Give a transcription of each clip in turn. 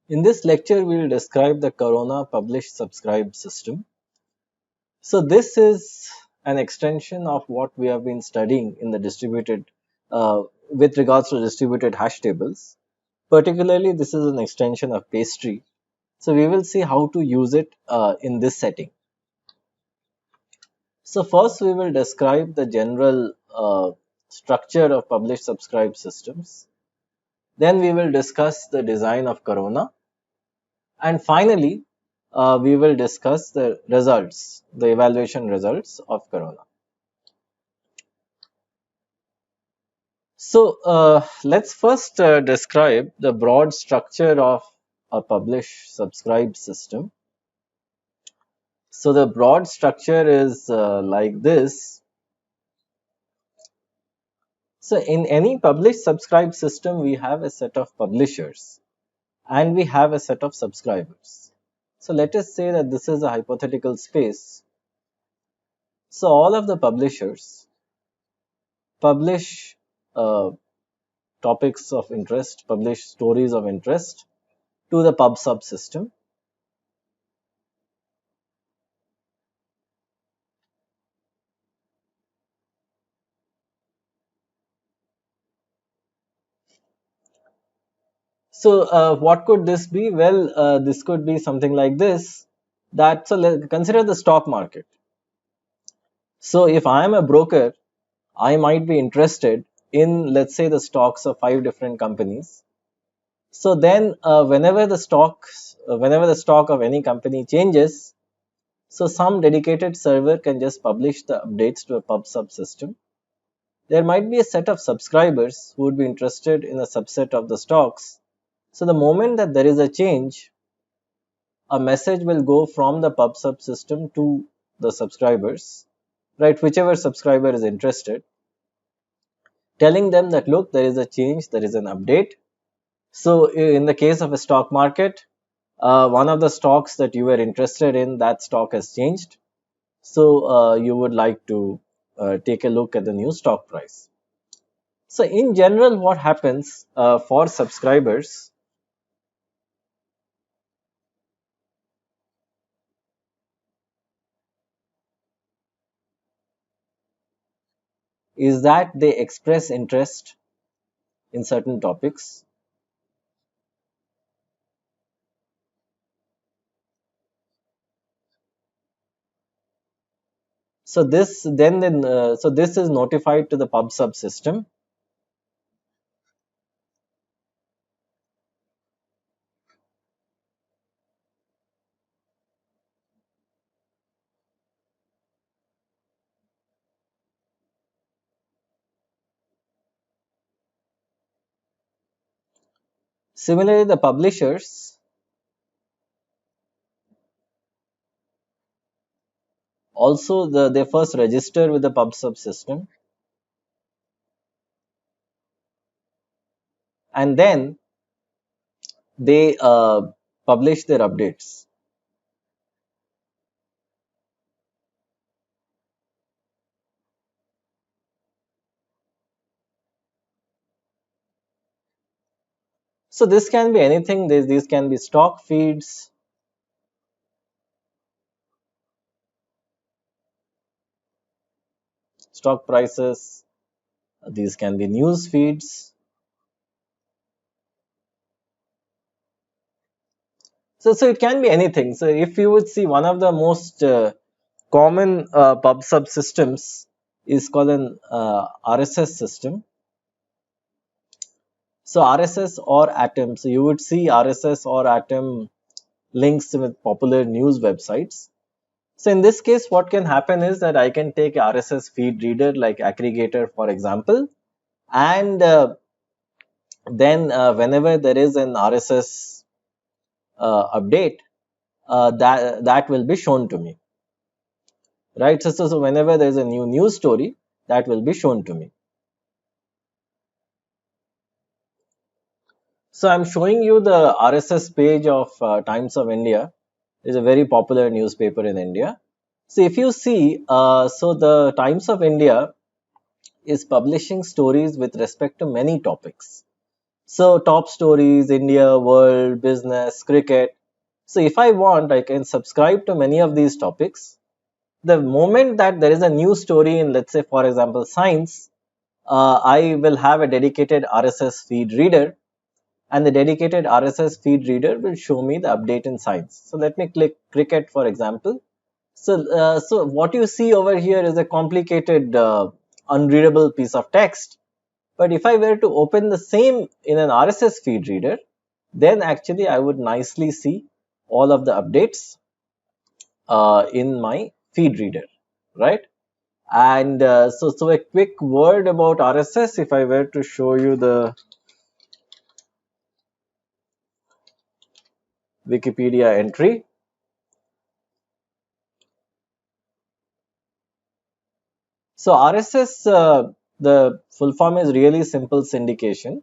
In this lecture, we will describe the Corona publish subscribe system. So this is an extension of what we have been studying in the distributed with regards to distributed hash tables. Particularly, this is an extension of pastry. So we will see how to use it in this setting. So first, we will describe the general structure of publish subscribe systems. Then we will discuss the design of Corona. And finally, we will discuss the results, the evaluation results of Corona. So let's first describe the broad structure of a publish subscribe system. So the broad structure is like this. So in any publish subscribe system, we have a set of publishers and we have a set of subscribers. So let us say that this is a hypothetical space. So all of the publishers publish topics of interest, publish stories of interest to the PubSub system. So what could this be? Well, this could be something like this. That so consider the stock market. So if I am a broker, I might be interested in, let's say, the stocks of 5 different companies. So then, whenever the stock of any company changes, so some dedicated server can just publish the updates to a PubSub system. There might be a set of subscribers who would be interested in a subset of the stocks. So the moment that there is a change, a message will go from the PubSub system to the subscribers, right? Whichever subscriber is interested, telling them that look, there is a change, there is an update. So in the case of a stock market, one of the stocks that you were interested in, that stock has changed. So you would like to take a look at the new stock price. So in general, what happens for subscribers is that they express interest in certain topics. So this is notified to the PubSub system. Similarly, the publishers also they first register with the PubSub system, and then they publish their updates. So this can be anything. These can be stock feeds, stock prices. These can be news feeds. So it can be anything. So if you would see, one of the most common PubSub systems is called an RSS system. So RSS or Atom. So you would see RSS or Atom links with popular news websites. So in this case, what can happen is that I can take a RSS feed reader like Aggregator, for example, and then whenever there is an RSS update, that will be shown to me, right? So whenever there is a new news story, that will be shown to me. So I'm showing you the RSS page of Times of India. It's a very popular newspaper in India. So if you see, so the Times of India is publishing stories with respect to many topics. So top stories, India, world, business, cricket. So if I want, I can subscribe to many of these topics. The moment that there is a new story in, let's say, for example, science, I will have a dedicated RSS feed reader, and the dedicated RSS feed reader will show me the update in science. So let me click cricket, for example. So what you see over here is a complicated, unreadable piece of text. But if I were to open the same in an RSS feed reader, then actually I would nicely see all of the updates in my feed reader, right? And so a quick word about RSS. If I were to show you the Wikipedia entry, so RSS, the full form is really simple syndication,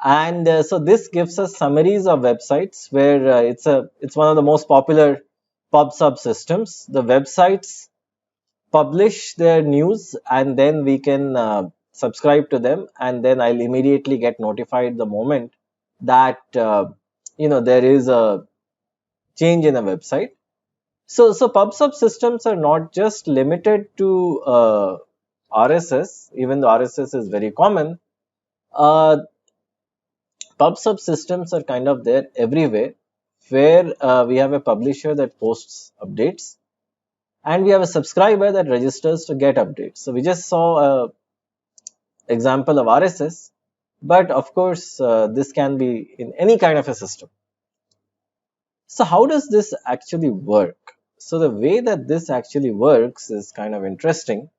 and so this gives us summaries of websites where it's one of the most popular pub sub systems. The websites publish their news, and then we can subscribe to them, and then I'll immediately get notified the moment that there is a change in a website. So pub sub systems are not just limited to RSS, even though RSS is very common. uh, Pub sub systems are kind of there everywhere, where we have a publisher that posts updates, and we have a subscriber that registers to get updates. So we just saw a example of RSS, but of course this can be in any kind of a system. So how does this actually work? So the way that this actually works is kind of interesting.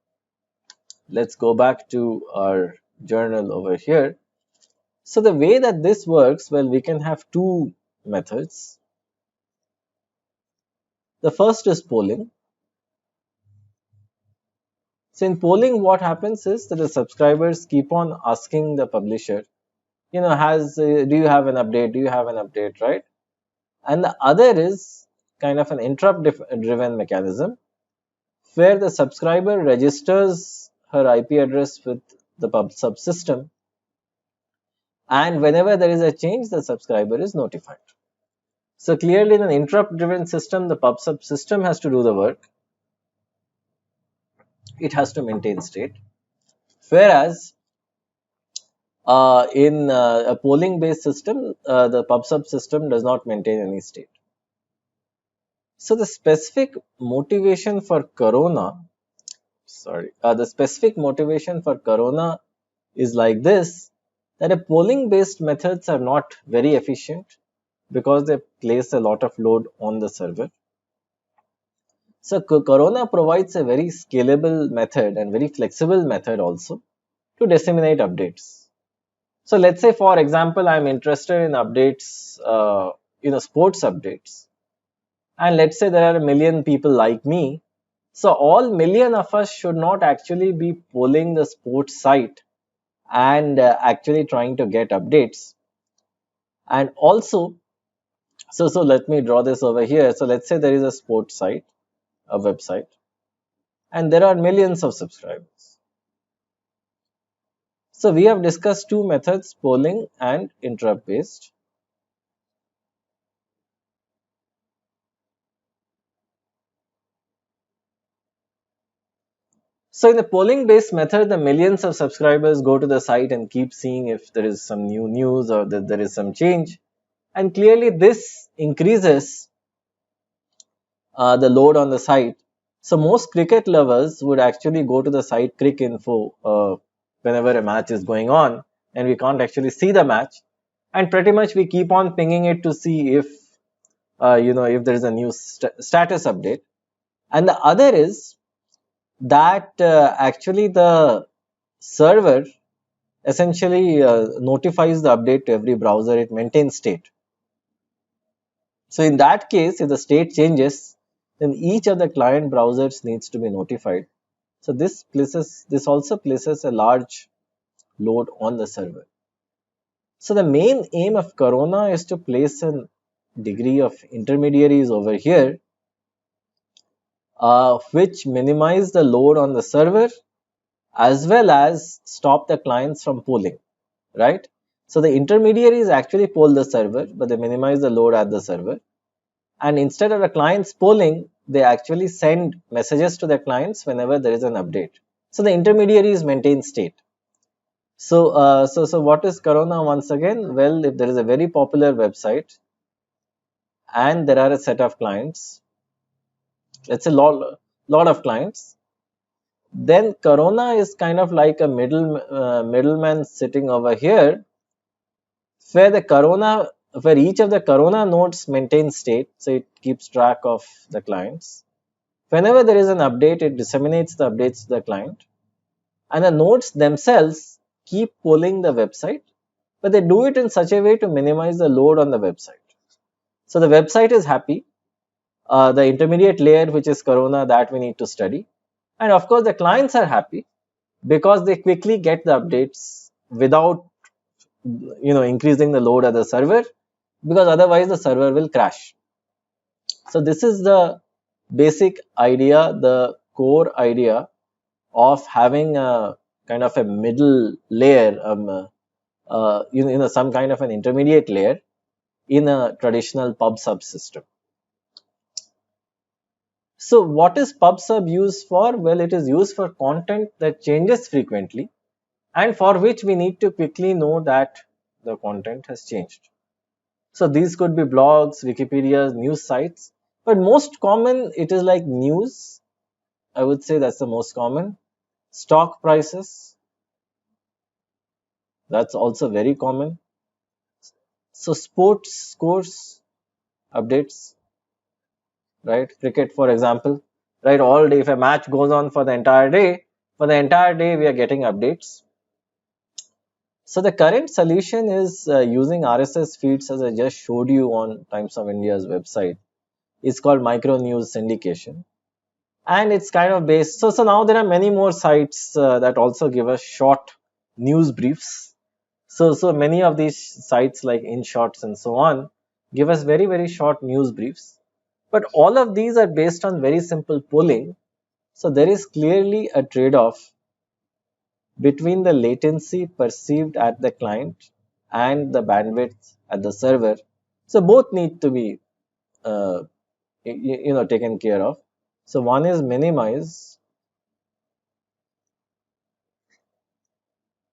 Let's go back to our journal over here. So the way that this works, well, we can have two methods. The first is polling. So in polling, what happens is that the subscribers keep on asking the publisher, do you have an update? Do you have an update, right? And the other is kind of an interrupt driven mechanism, where the subscriber registers her IP address with the pub subsystem, and whenever there is a change, the subscriber is notified. So clearly, in an interrupt driven system, the pub subsystem has to do the work. It has to maintain state. Whereas in a polling based system, the pub sub system does not maintain any state. So the specific motivation for Corona is like this, that a polling based methods are not very efficient because they place a lot of load on the server. So Corona provides a very scalable method and very flexible method also to disseminate updates. So let's say, for example, I'm interested in updates, sports updates, and let's say there are a million people like me. So all million of us should not actually be polling the sports site and actually trying to get updates. And also, so let me draw this over here. So let's say there is a sports site, a website, and there are millions of subscribers. So we have discussed two methods, polling and interrupt based. So in the polling based method, the millions of subscribers go to the site and keep seeing if there is some new news or that there is some change. And clearly this increases the load on the site. So most cricket lovers would actually go to the site Cricinfo whenever a match is going on and we can't actually see the match. And pretty much we keep on pinging it to see if, if there is a new status update. And the other is that actually the server essentially notifies the update to every browser. It maintains state. So in that case, if the state changes, then each of the client browsers needs to be notified. So this also places a large load on the server. So the main aim of Corona is to place a degree of intermediaries over here, which minimize the load on the server as well as stop the clients from polling, right? So the intermediaries actually poll the server, but they minimize the load at the server. And instead of the clients polling, they actually send messages to their clients whenever there is an update. So the intermediaries maintain state. So what is Corona once again? Well, if there is a very popular website and there are a set of clients, let's say lot of clients, then Corona is kind of like a middleman sitting over here, where where each of the Corona nodes maintains state, so it keeps track of the clients. Whenever there is an update, it disseminates the updates to the client, and the nodes themselves keep polling the website, but they do it in such a way to minimize the load on the website. So the website is happy. The intermediate layer, which is Corona, that we need to study. And of course, the clients are happy because they quickly get the updates without increasing the load at the server, because otherwise the server will crash. So this is the basic idea, the core idea of having a kind of a middle layer, some kind of an intermediate layer in a traditional pub sub system. So what is PubSub used for? Well, it is used for content that changes frequently and for which we need to quickly know that the content has changed. So these could be blogs, Wikipedia, news sites, but most common it is like news. I would say that's the most common. Stock prices, that's also very common. So sports scores, updates, right? Cricket, for example, right? All day, if a match goes on for the entire day, we are getting updates. So the current solution is using RSS feeds, as I just showed you on Times of India's website. It's called micro news syndication, and it's kind of based. So now there are many more sites that also give us short news briefs. So many of these sites like InShots and so on give us very short news briefs. But all of these are based on very simple polling. So there is clearly a trade-off between the latency perceived at the client and the bandwidth at the server. So both need to be taken care of. So one is minimize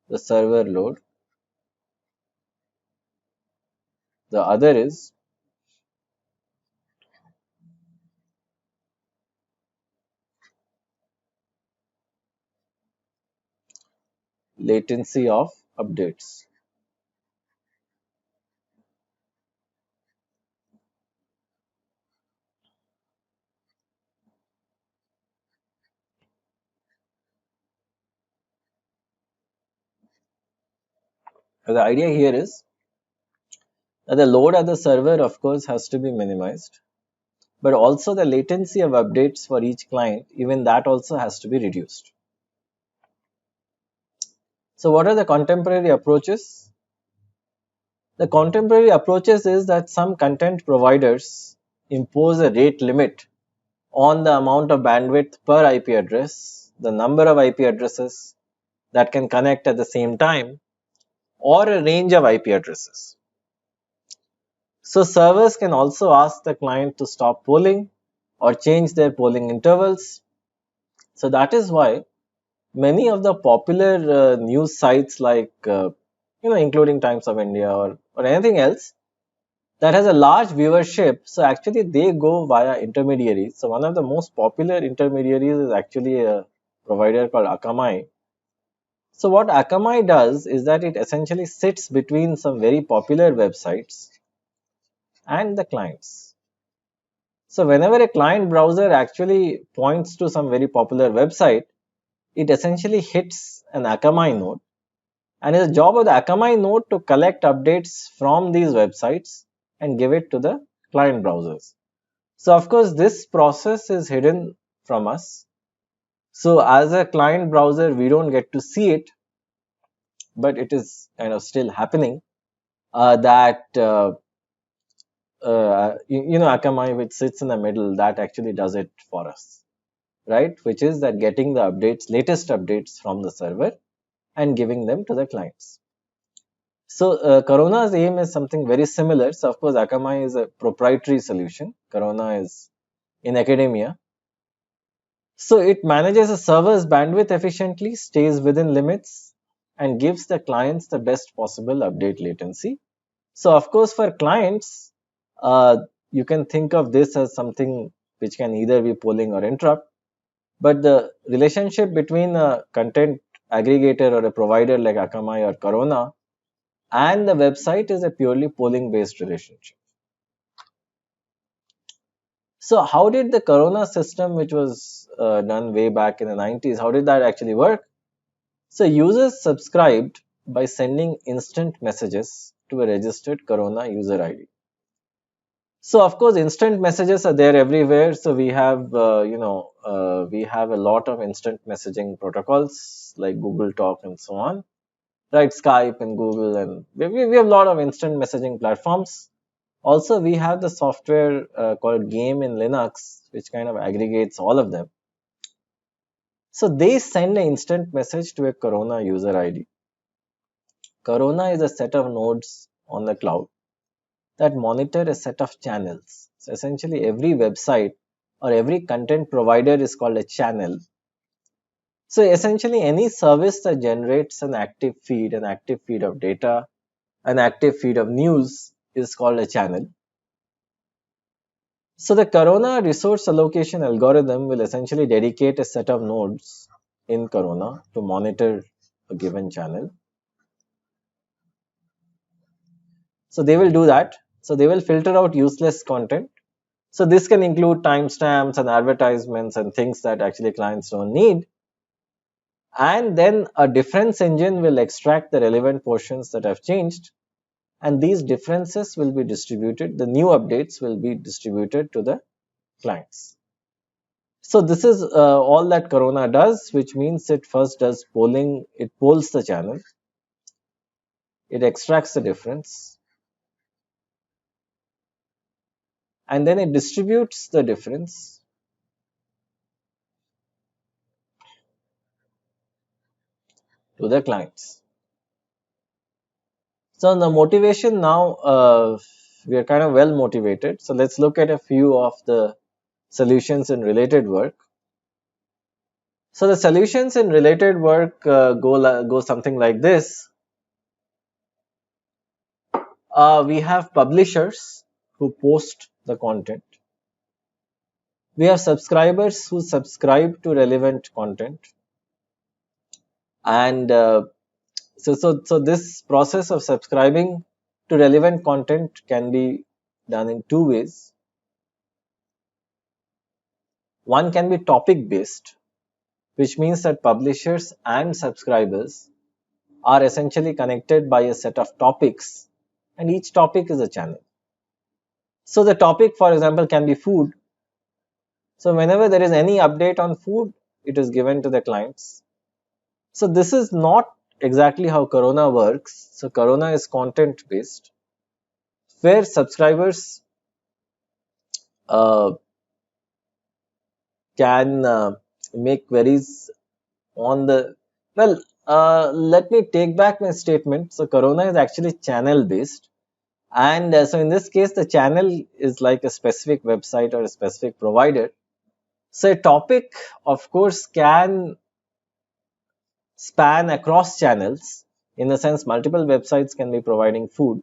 the server load. The other is latency of updates. So the idea here is that the load at the server, of course, has to be minimized, but also the latency of updates for each client, even that also has to be reduced. So what are the contemporary approaches? The contemporary approaches is that some content providers impose a rate limit on the amount of bandwidth per IP address, the number of IP addresses that can connect at the same time, or a range of IP addresses. So servers can also ask the client to stop polling or change their polling intervals. So that is why many of the popular news sites like including Times of India or anything else that has a large viewership, so actually they go via intermediaries. So one of the most popular intermediaries is actually a provider called Akamai. So what Akamai does is that it essentially sits between some very popular websites and the clients. So whenever a client browser actually points to some very popular website, it essentially hits an Akamai node, and it's the job of the Akamai node to collect updates from these websites and give it to the client browsers. So of course this process is hidden from us. So as a client browser we don't get to see it, but it is kind of still happening, that Akamai, which sits in the middle, that actually does it for us, right? Which is that getting the updates, latest updates from the server and giving them to the clients. So Corona's aim is something very similar. So of course, Akamai is a proprietary solution. Corona is in academia. So it manages a server's bandwidth efficiently, stays within limits, and gives the clients the best possible update latency. So of course, for clients, you can think of this as something which can either be polling or interrupt. But the relationship between a content aggregator or a provider like Akamai or Corona and the website is a purely polling based relationship. So how did the Corona system, which was done way back in the 90s, how did that actually work? So users subscribed by sending instant messages to a registered Corona user ID. So of course, instant messages are there everywhere. So we have, we have a lot of instant messaging protocols like Google Talk and so on, right? Skype and Google, and we have a lot of instant messaging platforms. Also, we have the software called Game in Linux, which kind of aggregates all of them. So they send an instant message to a Corona user ID. Corona is a set of nodes on the cloud that monitor a set of channels. So essentially, every website or every content provider is called a channel. So essentially, any service that generates an active feed of data, an active feed of news is called a channel. So the Corona resource allocation algorithm will essentially dedicate a set of nodes in Corona to monitor a given channel. So they will do that. So they will filter out useless content. So this can include timestamps and advertisements and things that actually clients don't need. And then a difference engine will extract the relevant portions that have changed. And these differences will be distributed. The new updates will be distributed to the clients. So this is all that Corona does, which means it first does polling, it polls the channel, it extracts the difference, and then it distributes the difference to the clients. So the motivation now, we are kind of well motivated. So let's look at a few of the solutions in related work. So the solutions in related work go something like this. We have publishers who post the content. We have subscribers who subscribe to relevant content, and so this process of subscribing to relevant content can be done in two ways. One can be topic based, which means that publishers and subscribers are essentially connected by a set of topics, and each topic is a channel. So the topic, for example, can be food. So whenever there is any update on food, it is given to the clients. So this is not exactly how Corona works. So Corona is content based, where subscribers uh, can make queries on the, well, let me take back my statement. So Corona is actually channel based, and so in this case the channel is like a specific website or a specific provider. So a topic of course can span across channels, in the sense multiple websites can be providing food.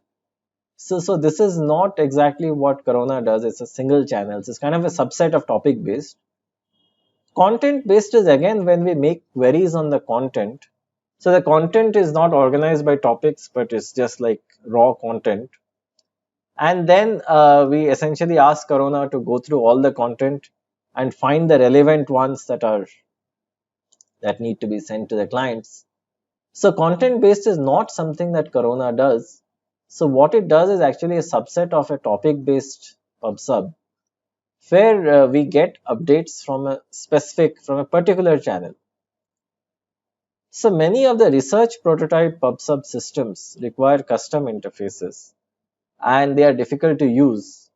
So this is not exactly what Corona does. It's a single channel. It's kind of a subset of topic based. Content based is again when we make queries on the content. So the content is not organized by topics, but it's just like raw content. And then we essentially ask Corona to go through all the content and find the relevant ones that need to be sent to the clients. So content based is not something that Corona does. So what it does is actually a subset of a topic based PubSub, where we get updates from a particular channel. So many of the research prototype PubSub systems require custom interfaces, and they are difficult to use.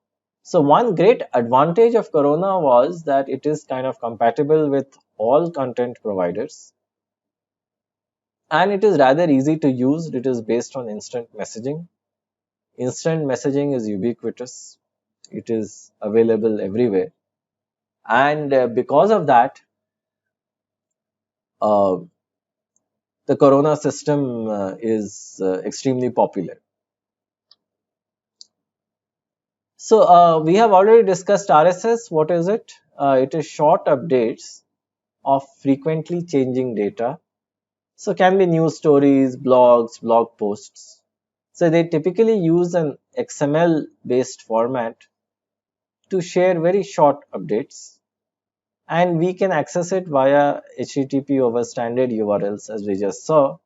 So one great advantage of Corona was that it is kind of compatible with all content providers. and it is rather easy to use. It is based on instant messaging. Instant messaging is ubiquitous. It is available everywhere, and because of that, uh, the Corona system is extremely popular. So we have already discussed RSS. What is it? It is short updates of frequently changing data. So can be news stories, blogs, blog posts. So they typically use an XML based format to share very short updates, and we can access it via HTTP over standard URLs as we just saw.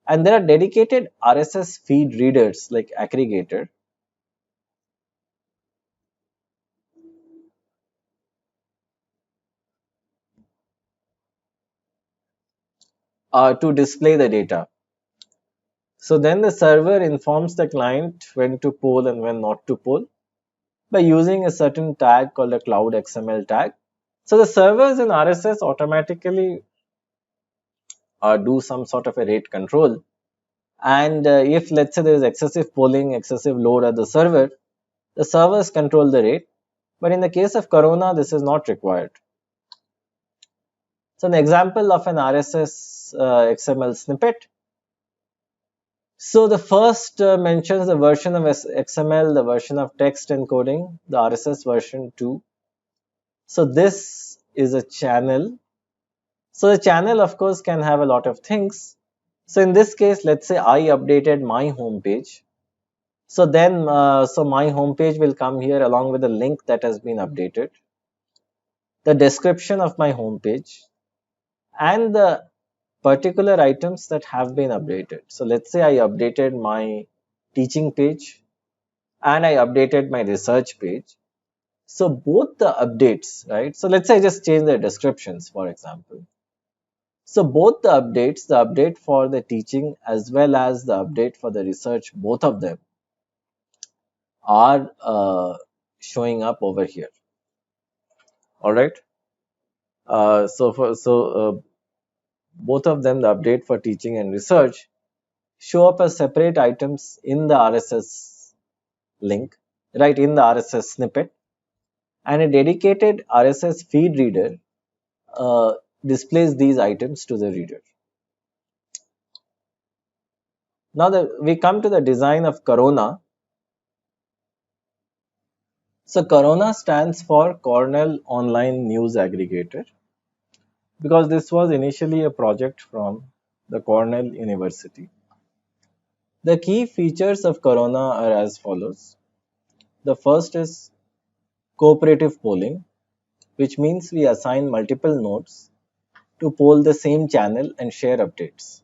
And there are dedicated RSS feed readers like Aggregator to display the data. So then the server informs the client when to poll and when not to poll by using a certain tag called a Cloud XML tag. So the servers in RSS automatically do some sort of a rate control. And if let's say there is excessive polling, excessive load at the servers control the rate. But in the case of Corona, this is not required. So an example of an RSS XML snippet. So the first mentions the version of XML, the version of text encoding, the RSS version 2. So this is a channel. So the channel of course can have a lot of things. So in this case, let's say I updated my home page. So then, so my home page will come here along with the link that has been updated, the description of my home page, and the particular items that have been updated. So let's say I updated my teaching page and I updated my research page. So both the updates, right? So let's say I just change the descriptions, for example. So both the update for the teaching as well as the update for the research, both of them are showing up over here. All right. Both of them, the update for teaching and research, show up as separate items in the RSS link, right, in the RSS snippet, and a dedicated RSS feed reader displays these items to the reader. Now we come to the design of Corona. So Corona stands for Cornell Online News Aggregator because this was initially a project from the Cornell University. The key features of Corona are as follows. The first is cooperative polling, which means we assign multiple nodes to poll the same channel and share updates.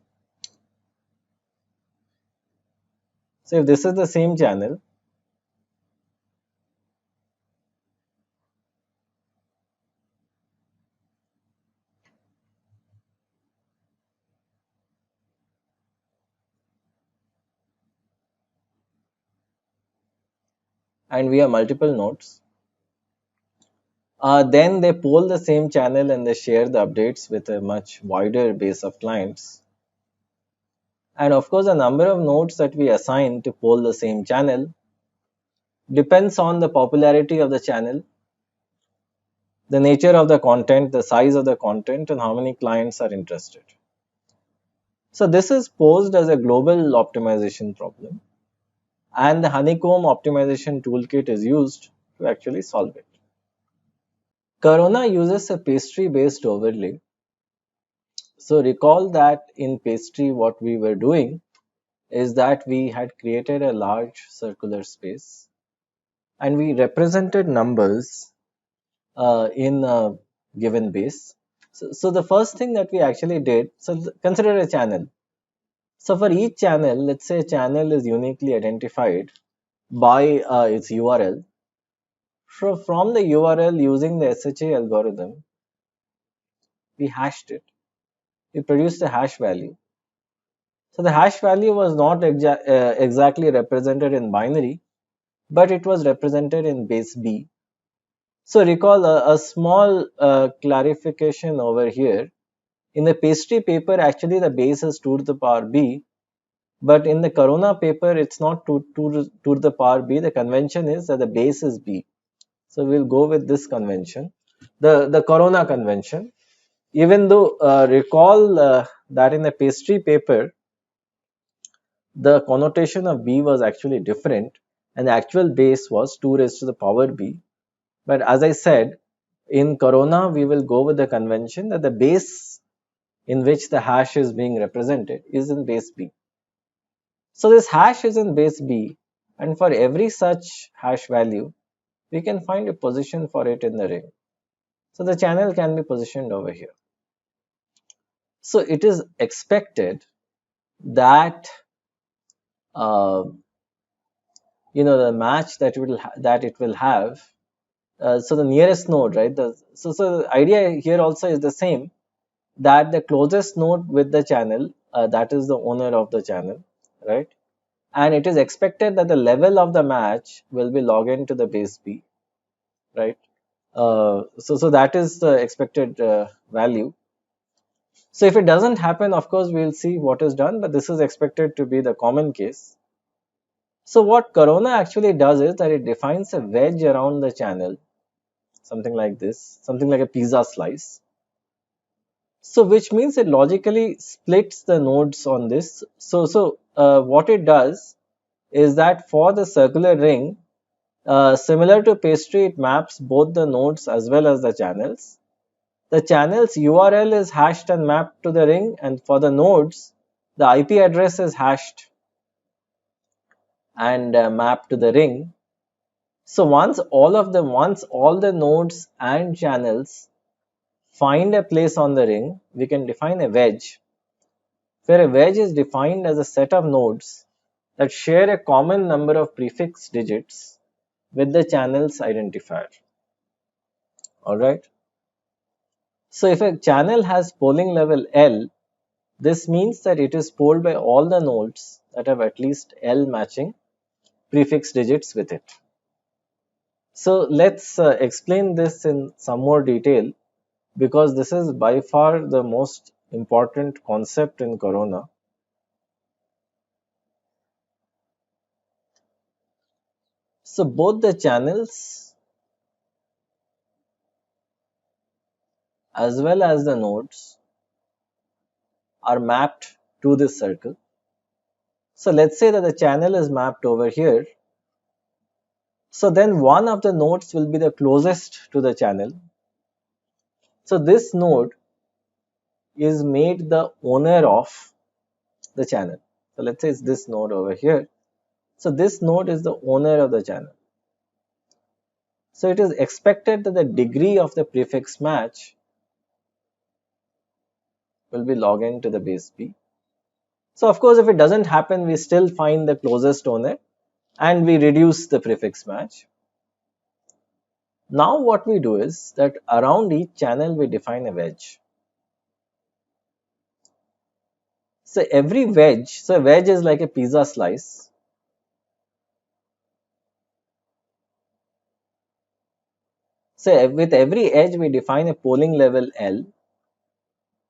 So if this is the same channel, and we have multiple nodes, then they poll the same channel and they share the updates with a much wider base of clients. And of course, the number of nodes that we assign to poll the same channel depends on the popularity of the channel, the nature of the content, the size of the content, and how many clients are interested. So this is posed as a global optimization problem, and the honeycomb optimization toolkit is used to actually solve it. Corona uses a pastry based overlay. So recall that in pastry what we were doing is that we had created a large circular space and we represented numbers in a given base. So the first thing that we actually did, so consider a channel. So for each channel, let's say a channel is uniquely identified by its URL. So from the URL using the SHA algorithm, we hashed it. We produced a hash value. So the hash value was not exactly represented in binary, but it was represented in base B. So recall a small clarification over here In the pastry paper, actually the base is 2 to the power b, but in the corona paper, it's not 2 to the power b. The convention is that the base is b. So we'll go with this convention, the corona convention. Even though recall that in the pastry paper, the connotation of b was actually different, and the actual base was 2 raised to the power b. But as I said, in corona, we will go with the convention that the base in which the hash is being represented is in base b. So this hash is in base b, and for every such hash value, we can find a position for it in the ring. So the channel can be positioned over here. So it is expected that uh, the match that it will have. So the nearest node, right? So the idea here also is the same, that the closest node with the channel, that is the owner of the channel, right? And it is expected that the level of the match will be log n to the base b, right? So that is the expected value. So if it doesn't happen, of course, we'll see what is done, but this is expected to be the common case. So what Corona actually does is that it defines a wedge around the channel, something like this, something like a pizza slice. So which means it logically splits the nodes on this. So what it does is that for the circular ring, similar to pastry, it maps both the nodes as well as the channels. The channel's URL is hashed and mapped to the ring, and for the nodes, the IP address is hashed and mapped to the ring. So once all the nodes and channels find a place on the ring, we can define a wedge, where a wedge is defined as a set of nodes that share a common number of prefix digits with the channel's identifier. Alright. So if a channel has polling level L, this means that it is polled by all the nodes that have at least L matching prefix digits with it. So let's explain this in some more detail, because this is by far the most important concept in Corona. So both the channels as well as the nodes are mapped to this circle. So let's say that the channel is mapped over here. So then one of the nodes will be the closest to the channel. So this node is made the owner of the channel. So let's say it's this node over here. So this node is the owner of the channel. So it is expected that the degree of the prefix match will be log n to the base b. So of course, if it doesn't happen, we still find the closest owner and we reduce the prefix match. Now what we do is that around each channel we define a wedge. So every wedge, so a wedge is like a pizza slice. So with every edge we define a polling level L.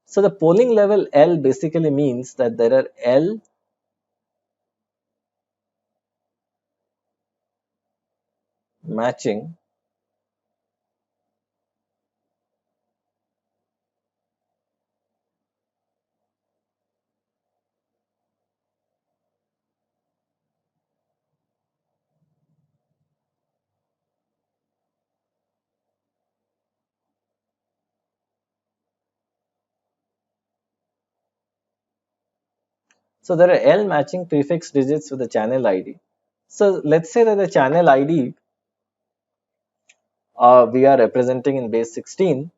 So the polling level L basically means that there are L matching So there are L matching prefix digits with the channel ID. So let's say that the channel ID we are representing in base 16.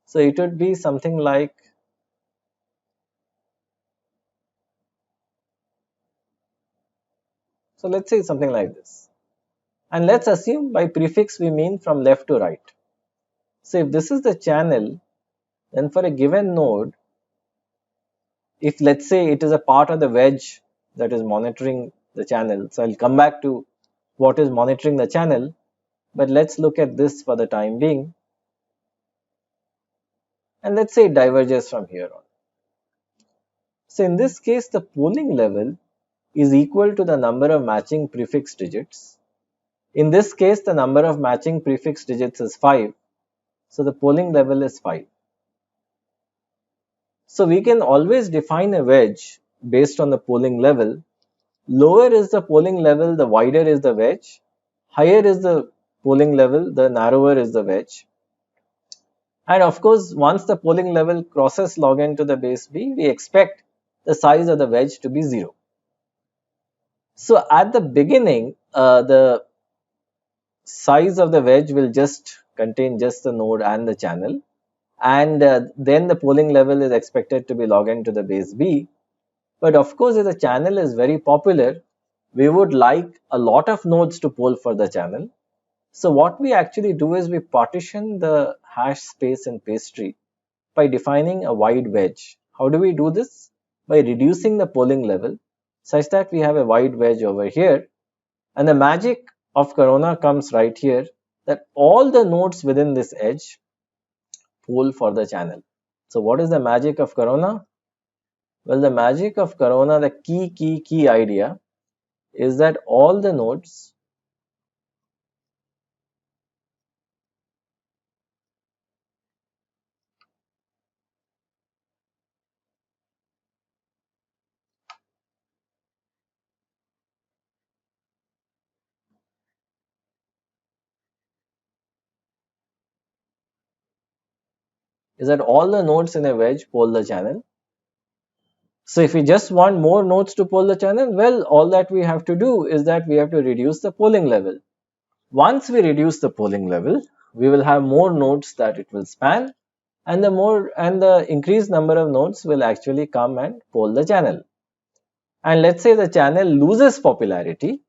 So it would be something like, so let's say something like this. And let's assume by prefix we mean from left to right. So if this is the channel, then for a given node, if let's say it is a part of the wedge that is monitoring the channel, so I'll come back to what is monitoring the channel, but let's look at this for the time being, and let's say it diverges from here on. So in this case, the polling level is equal to the number of matching prefix digits. In this case, the number of matching prefix digits is 5. So the polling level is 5. So we can always define a wedge based on the polling level. Lower is the polling level, the wider is the wedge. Higher is the polling level, the narrower is the wedge. And of course, once the polling level crosses log n to the base b, we expect the size of the wedge to be 0. So at the beginning, the size of the wedge will just contain just the node and the channel, and then the polling level is expected to be log n to the base b. But of course, if the channel is very popular, we would like a lot of nodes to poll for the channel. So what we actually do is we partition the hash space in pastry by defining a wide wedge. How do we do this? By reducing the polling level such that we have a wide wedge over here, and the magic of Corona comes right here, that all the nodes within this edge poll for the channel. So what is the magic of Corona? Well, the magic of Corona, the key idea is that all the nodes is that all the nodes in a wedge poll the channel. So if we just want more nodes to poll the channel, well, all that we have to do is that we have to reduce the polling level. Once we reduce the polling level, we will have more nodes that it will span, and the increased number of nodes will actually come and poll the channel. And let's say the channel loses popularity,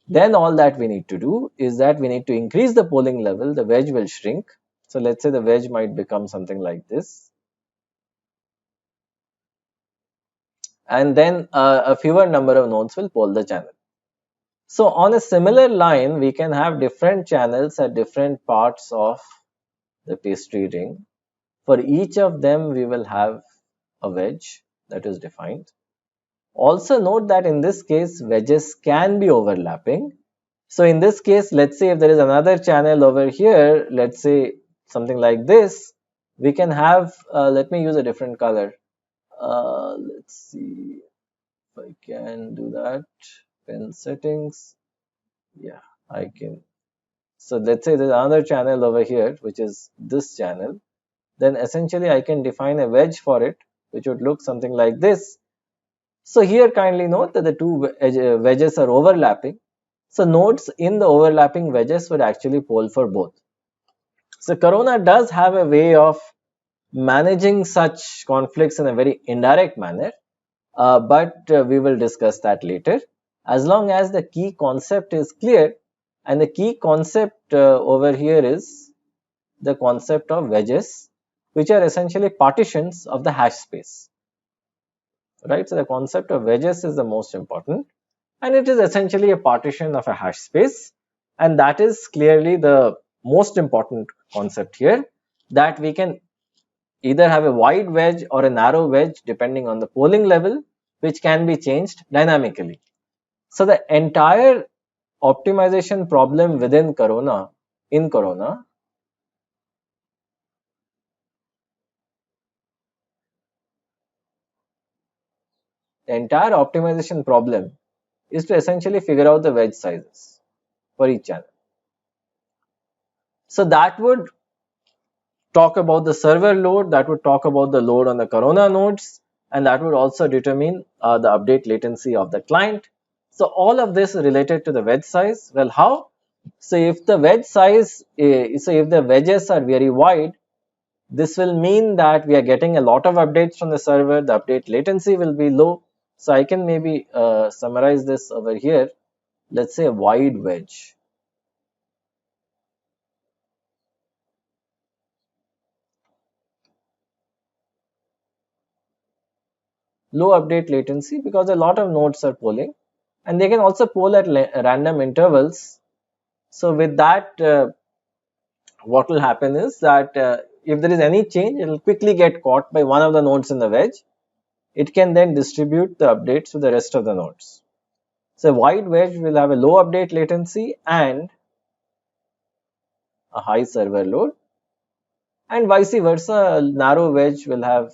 then all that we need to do is that we need to increase the polling level, the wedge will shrink. So let's say the wedge might become something like this. And then a fewer number of nodes will poll the channel. So on a similar line, we can have different channels at different parts of the pastry ring. For each of them, we will have a wedge that is defined. Also note that in this case, wedges can be overlapping. So in this case, let's say if there is another channel over here, let's say something like this, we can have, let me use a different color. Let's see if I can do that. Pen settings. Yeah, I can. So let's say there's another channel over here, which is this channel. Then essentially I can define a wedge for it, which would look something like this. So here kindly note that the two wedges are overlapping. So nodes in the overlapping wedges would actually poll for both. So Corona does have a way of managing such conflicts in a very indirect manner, but we will discuss that later. As long as the key concept is clear, and the key concept over here is the concept of wedges, which are essentially partitions of the hash space. Right, so the concept of wedges is the most important, and it is essentially a partition of a hash space, and that is clearly the most important concept here, that we can either have a wide wedge or a narrow wedge depending on the polling level, which can be changed dynamically. So the entire optimization problem within Corona, in Corona, the entire optimization problem is to essentially figure out the wedge sizes for each channel. So that would talk about the server load, that would talk about the load on the Corona nodes, and that would also determine the update latency of the client. So all of this is related to the wedge size. Well, how? So if the wedge size, so if the wedges are very wide, this will mean that we are getting a lot of updates from the server, the update latency will be low. So I can maybe summarize this over here. Let's say a wide wedge. Low update latency because a lot of nodes are polling, and they can also poll at random intervals. So with that, what will happen is that if there is any change, it will quickly get caught by one of the nodes in the wedge, it can then distribute the updates to the rest of the nodes. So a wide wedge will have a low update latency and a high server load, and vice versa, a narrow wedge will have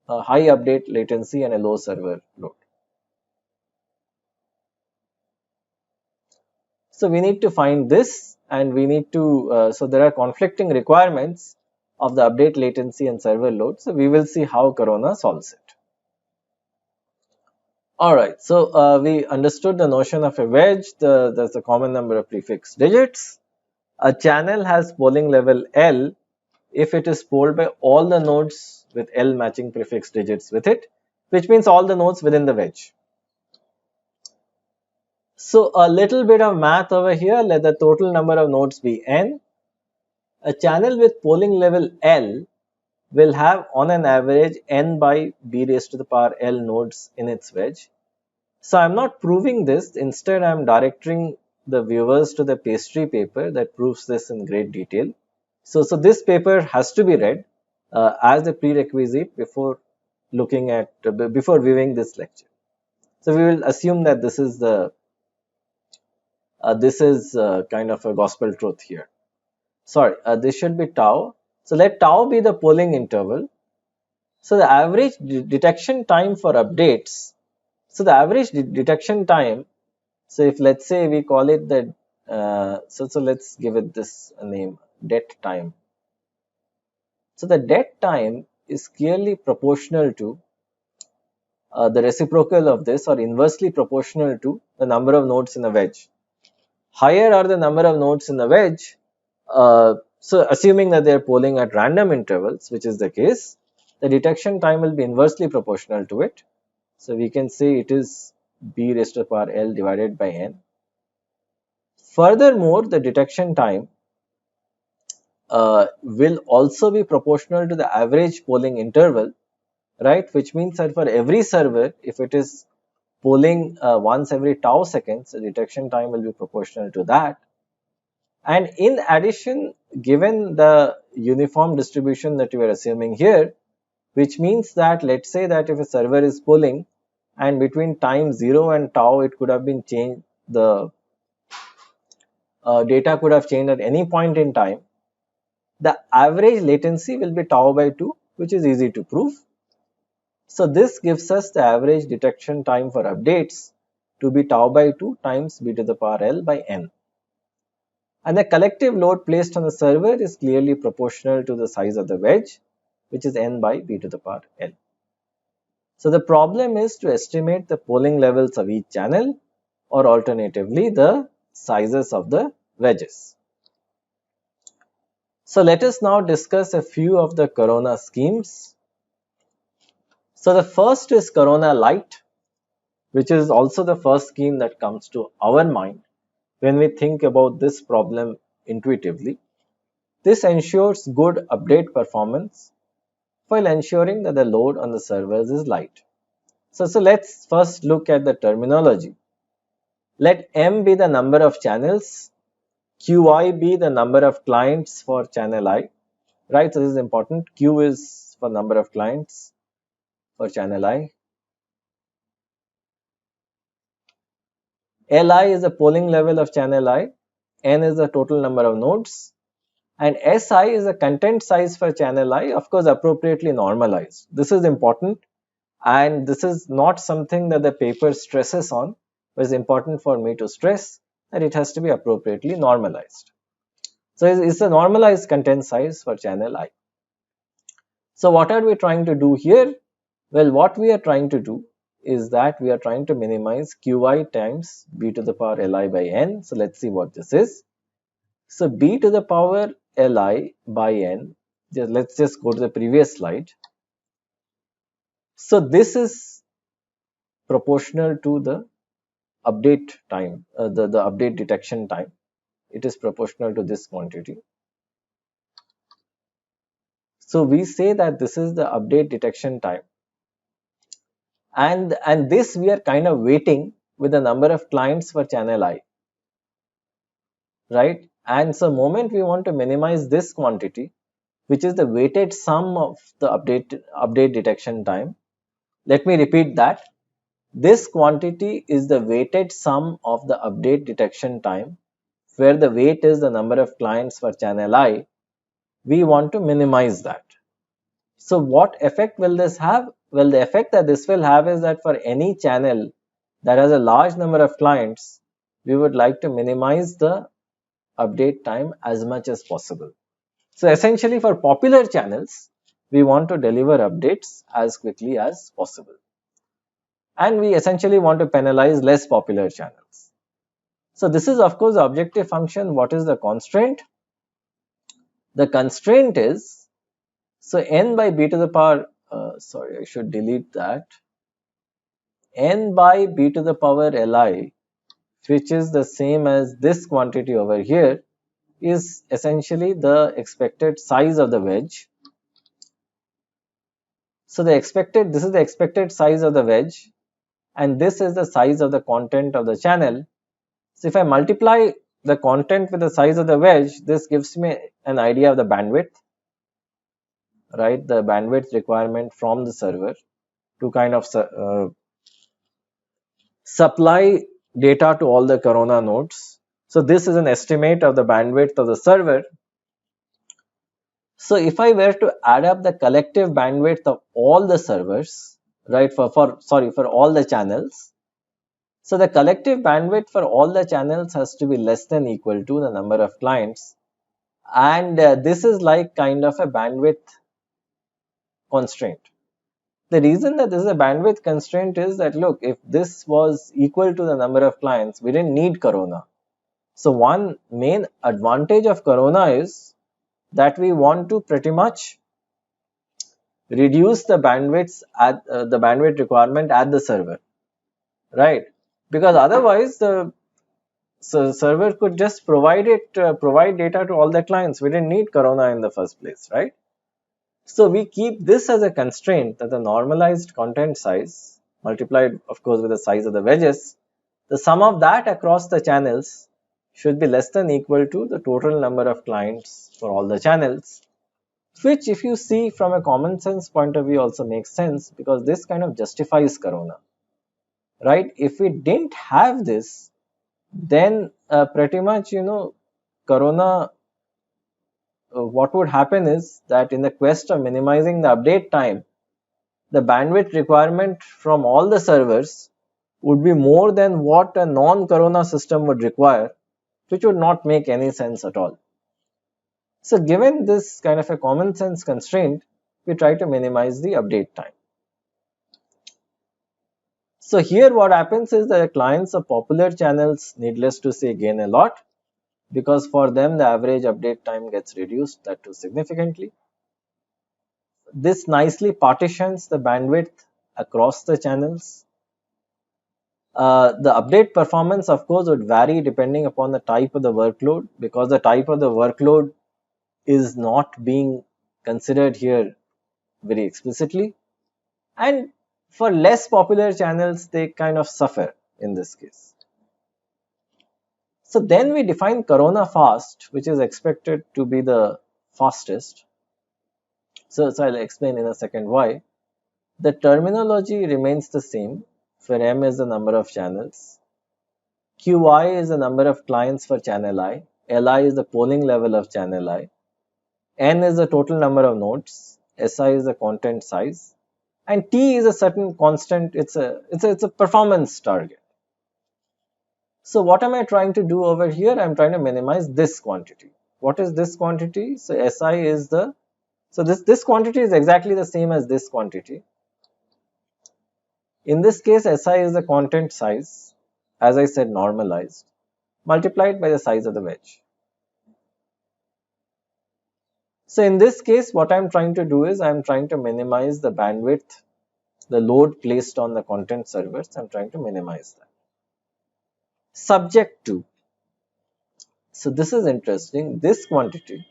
a high update latency and a low server load. So we need to find this, and we need to, so there are conflicting requirements of the update latency and server load. So we will see how Corona solves it. Alright, so we understood the notion of a wedge. There's a common number of prefix digits. A channel has polling level L if it is polled by all the nodes with L matching prefix digits with it, which means all the nodes within the wedge. So a little bit of math over here, let the total number of nodes be n. A channel with polling level L will have on an average n by b raised to the power L nodes in its wedge. So I'm not proving this, instead I'm directing the viewers to the pastry paper that proves this in great detail. So this paper has to be read as a prerequisite before looking at, before viewing this lecture. So we will assume that this is the kind of a gospel truth here. Sorry, this should be tau. So let tau be the polling interval. So the average detection time for updates. So the average detection time. So if let's say we call it the so let's give it this name, det time. So the det time is clearly proportional to the reciprocal of this, or inversely proportional to the number of nodes in a wedge. Higher are the number of nodes in the wedge, so assuming that they are polling at random intervals, which is the case, the detection time will be inversely proportional to it. So we can say it is b raised to the power L divided by n. Furthermore, the detection time will also be proportional to the average polling interval, right? Which means that for every server, if it is polling once every tau seconds, the detection time will be proportional to that. And in addition, given the uniform distribution that we are assuming here, which means that let's say that if a server is polling and between time 0 and tau it could have been changed, the data could have changed at any point in time, the average latency will be tau by 2, which is easy to prove. So this gives us the average detection time for updates to be tau by 2 times b to the power L by n. And the collective load placed on the server is clearly proportional to the size of the wedge, which is n by b to the power L. So the problem is to estimate the polling levels of each channel, or alternatively the sizes of the wedges. So let us now discuss a few of the Corona schemes. So the first is Corona Light, which is also the first scheme that comes to our mind when we think about this problem intuitively. This ensures good update performance while ensuring that the load on the servers is light. So let's first look at the terminology. Let M be the number of channels, Qi be the number of clients for channel I, right? So this is important. Q is for number of clients for channel I. Li is the polling level of channel I, N is the total number of nodes, and Si is the content size for channel I, of course appropriately normalized. This is important, and this is not something that the paper stresses on, but it's important for me to stress that it has to be appropriately normalized. So it's a normalized content size for channel I. So what are we trying to do here? Well, what we are trying to do is that we are trying to minimize Qi times b to the power Li by n. So let's see what this is. So b to the power Li by n, let's just go to the previous slide. So this is proportional to the update time, the update detection time. It is proportional to this quantity. So we say that this is the update detection time, and this we are kind of weighting with the number of clients for channel I, right? And so moment we want to minimize this quantity, which is the weighted sum of the update detection time, Let me repeat that. This quantity is the weighted sum of the update detection time, where the weight is the number of clients for channel I. We want to minimize that. So what effect will this have? Well, the effect that this will have is that for any channel that has a large number of clients, we would like to minimize the update time as much as possible. So essentially for popular channels, we want to deliver updates as quickly as possible. And we essentially want to penalize less popular channels. So this is of course the objective function. What is the constraint? The constraint is, so n by b to the power, sorry, I should delete that. N by b to the power li, which is the same as this quantity over here, is essentially the expected size of the wedge. So this is the expected size of the wedge, and this is the size of the content of the channel. So if I multiply the content with the size of the wedge, this gives me an idea of the bandwidth, right? The bandwidth requirement from the server to kind of supply data to all the Corona nodes. So this is an estimate of the bandwidth of the server. So if I were to add up the collective bandwidth of all the servers, right, for all the channels, so the collective bandwidth for all the channels has to be less than equal to the number of clients, and this is like kind of a bandwidth constraint. The reason that this is a bandwidth constraint is that, look, if this was equal to the number of clients, we didn't need Corona. So one main advantage of Corona is that we want to pretty much reduce the bandwidth at the bandwidth requirement at the server, right? Because otherwise the server could just provide data to all the clients. We didn't need Corona in the first place, right? So we keep this as a constraint, that the normalized content size multiplied of course with the size of the wedges, the sum of that across the channels should be less than equal to the total number of clients for all the channels, which if you see from a common sense point of view also makes sense, because this kind of justifies Corona, right? If we didn't have this, then pretty much, Corona, what would happen is that in the quest of minimizing the update time, the bandwidth requirement from all the servers would be more than what a non-Corona system would require, which would not make any sense at all. So given this kind of a common sense constraint, we try to minimize the update time. So here what happens is that the clients of popular channels, needless to say, gain a lot, because for them the average update time gets reduced, that too significantly. This nicely partitions the bandwidth across the channels. The update performance of course would vary depending upon the type of the workload, because the type of the workload is not being considered here very explicitly, and for less popular channels they kind of suffer in this case. So then we define Corona fast, which is expected to be the fastest. So I'll explain in a second why. The terminology remains the same, where M is the number of channels, Qi is the number of clients for channel I, Li is the polling level of channel I, N is the total number of nodes, Si is the content size, and T is a certain constant. It's a performance target. So what am I trying to do over here? I'm trying to minimize this quantity. What is this quantity? So Si is the, so this quantity is exactly the same as this quantity. In this case, Si is the content size, as I said, normalized, multiplied by the size of the wedge. So in this case, what I'm trying to do is I'm trying to minimize the bandwidth, the load placed on the content servers. I'm trying to minimize that. Subject to, so this is interesting, this quantity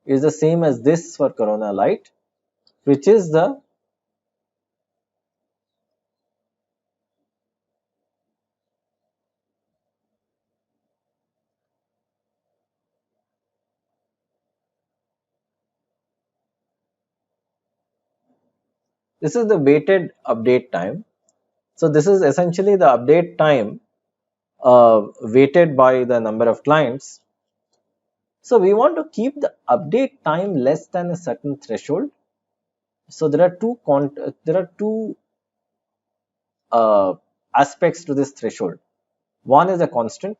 is the same as this for Corona Light, which is the This is the weighted update time. So this is essentially the update time weighted by the number of clients. So we want to keep the update time less than a certain threshold. So there are two aspects to this threshold. One is a constant,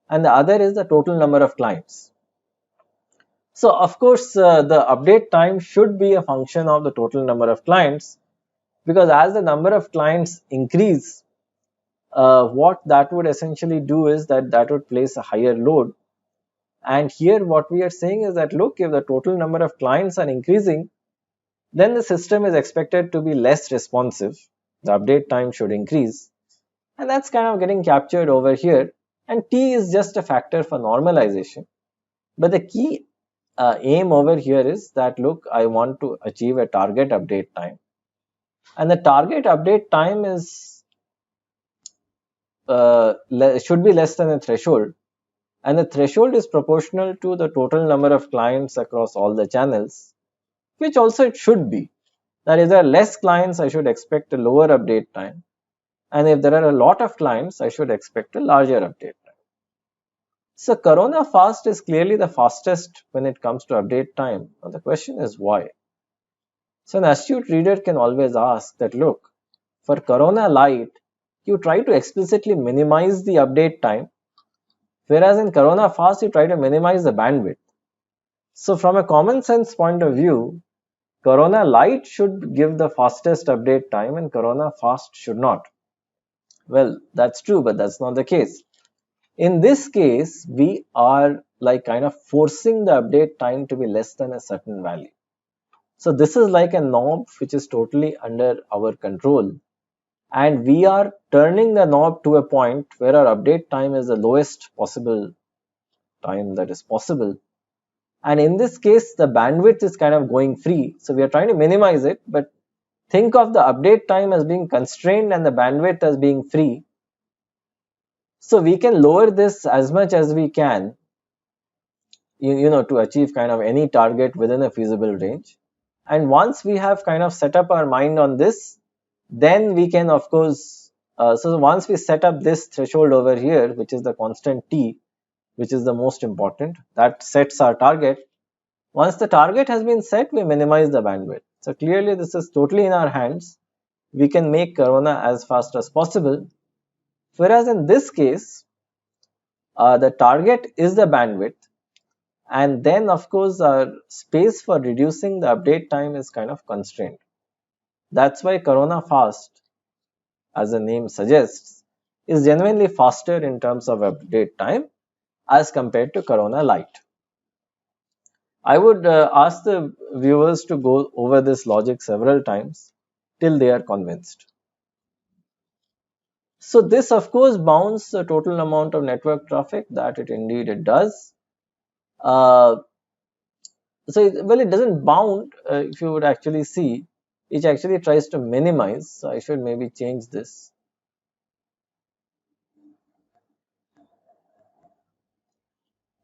and the other is the total number of clients. So of course, the update time should be a function of the total number of clients, because as the number of clients increase, what that would essentially do is that would place a higher load. And here what we are saying is that, look, if the total number of clients are increasing, then the system is expected to be less responsive. The update time should increase. And that's kind of getting captured over here. And T is just a factor for normalization. But the key aim over here is that, look, I want to achieve a target update time. And the target update time is should be less than a threshold. And the threshold is proportional to the total number of clients across all the channels, which also it should be. That if there are less clients, I should expect a lower update time. And if there are a lot of clients, I should expect a larger update time. So Corona Fast is clearly the fastest when it comes to update time. Now the question is why? So an astute reader can always ask that, look, for Corona Lite, you try to explicitly minimize the update time, whereas in Corona Fast, you try to minimize the bandwidth. So from a common sense point of view, Corona Lite should give the fastest update time and Corona Fast should not. Well, that's true, but that's not the case. In this case, we are like kind of forcing the update time to be less than a certain value. So this is like a knob which is totally under our control, and we are turning the knob to a point where our update time is the lowest possible time that is possible. And in this case, the bandwidth is kind of going free. So we are trying to minimize it, but think of the update time as being constrained and the bandwidth as being free. So we can lower this as much as we can, to achieve kind of any target within a feasible range. And once we have kind of set up our mind on this, then we can, of course, so once we set up this threshold over here, which is the constant T, which is the most important, that sets our target. Once the target has been set, we minimize the bandwidth. So clearly this is totally in our hands. We can make Corona as fast as possible. Whereas in this case, the target is the bandwidth. And then of course our space for reducing the update time is kind of constrained. That's why Corona Fast, as the name suggests, is genuinely faster in terms of update time as compared to Corona Lite. I would ask the viewers to go over this logic several times till they are convinced. So this of course bounds the total amount of network traffic, that indeed it does. It doesn't bound. If you would actually see, it actually tries to minimize. So I should maybe change this.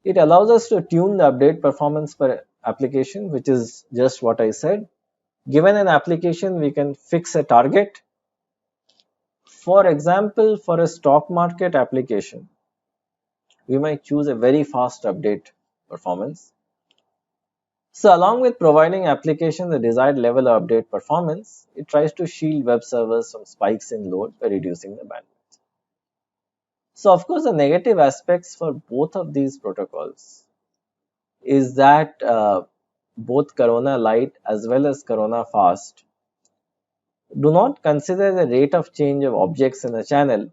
It allows us to tune the update performance per application, which is just what I said. Given an application, we can fix a target. For example, for a stock market application, we might choose a very fast update performance. So along with providing application the desired level of update performance, it tries to shield web servers from spikes in load by reducing the bandwidth. So of course, the negative aspects for both of these protocols is that both Corona Lite as well as Corona Fast do not consider the rate of change of objects in a channel,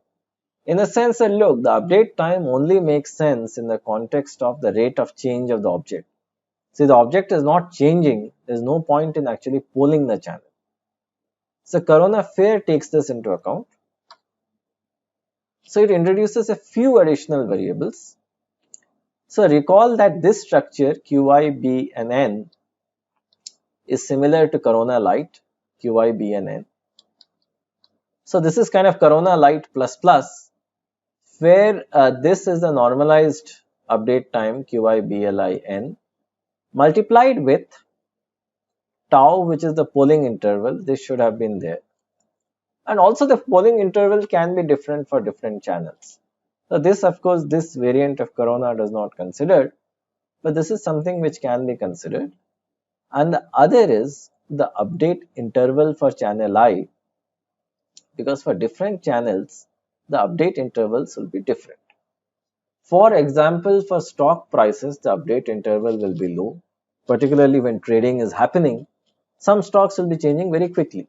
in a sense that, look, the update time only makes sense in the context of the rate of change of the object. See, the object is not changing, there is no point in actually polling the channel. So Corona Fair takes this into account. So it introduces a few additional variables. So recall that this structure Qi, B and N is similar to Corona Lite, Qi, B and N. So this is kind of Corona Lite plus plus, where this is the normalized update time Qi, B, Li, N multiplied with tau, which is the polling interval, this should have been there. And also the polling interval can be different for different channels. So this, of course, this variant of corona does not consider, but this is something which can be considered. And the other is the update interval for channel I, because for different channels, the update intervals will be different. For example, for stock prices, the update interval will be low, particularly when trading is happening. Some stocks will be changing very quickly.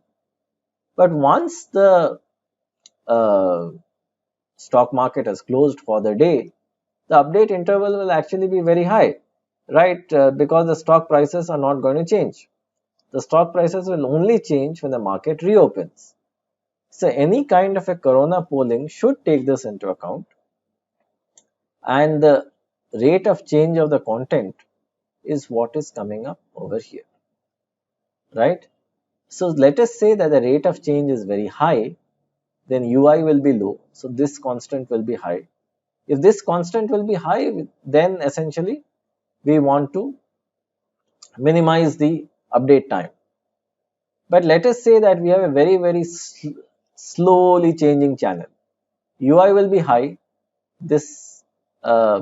But once the uh, stock market has closed for the day, the update interval will actually be very high, right? Because the stock prices are not going to change. The stock prices will only change when the market reopens. So any kind of a corona polling should take this into account, and the rate of change of the content is what is coming up over here, right? So let us say that the rate of change is very high, then ui will be low, so this constant will be high. If this constant will be high, then essentially we want to minimize the update time. But let us say that we have a very slowly changing channel. ui will be high, this uh,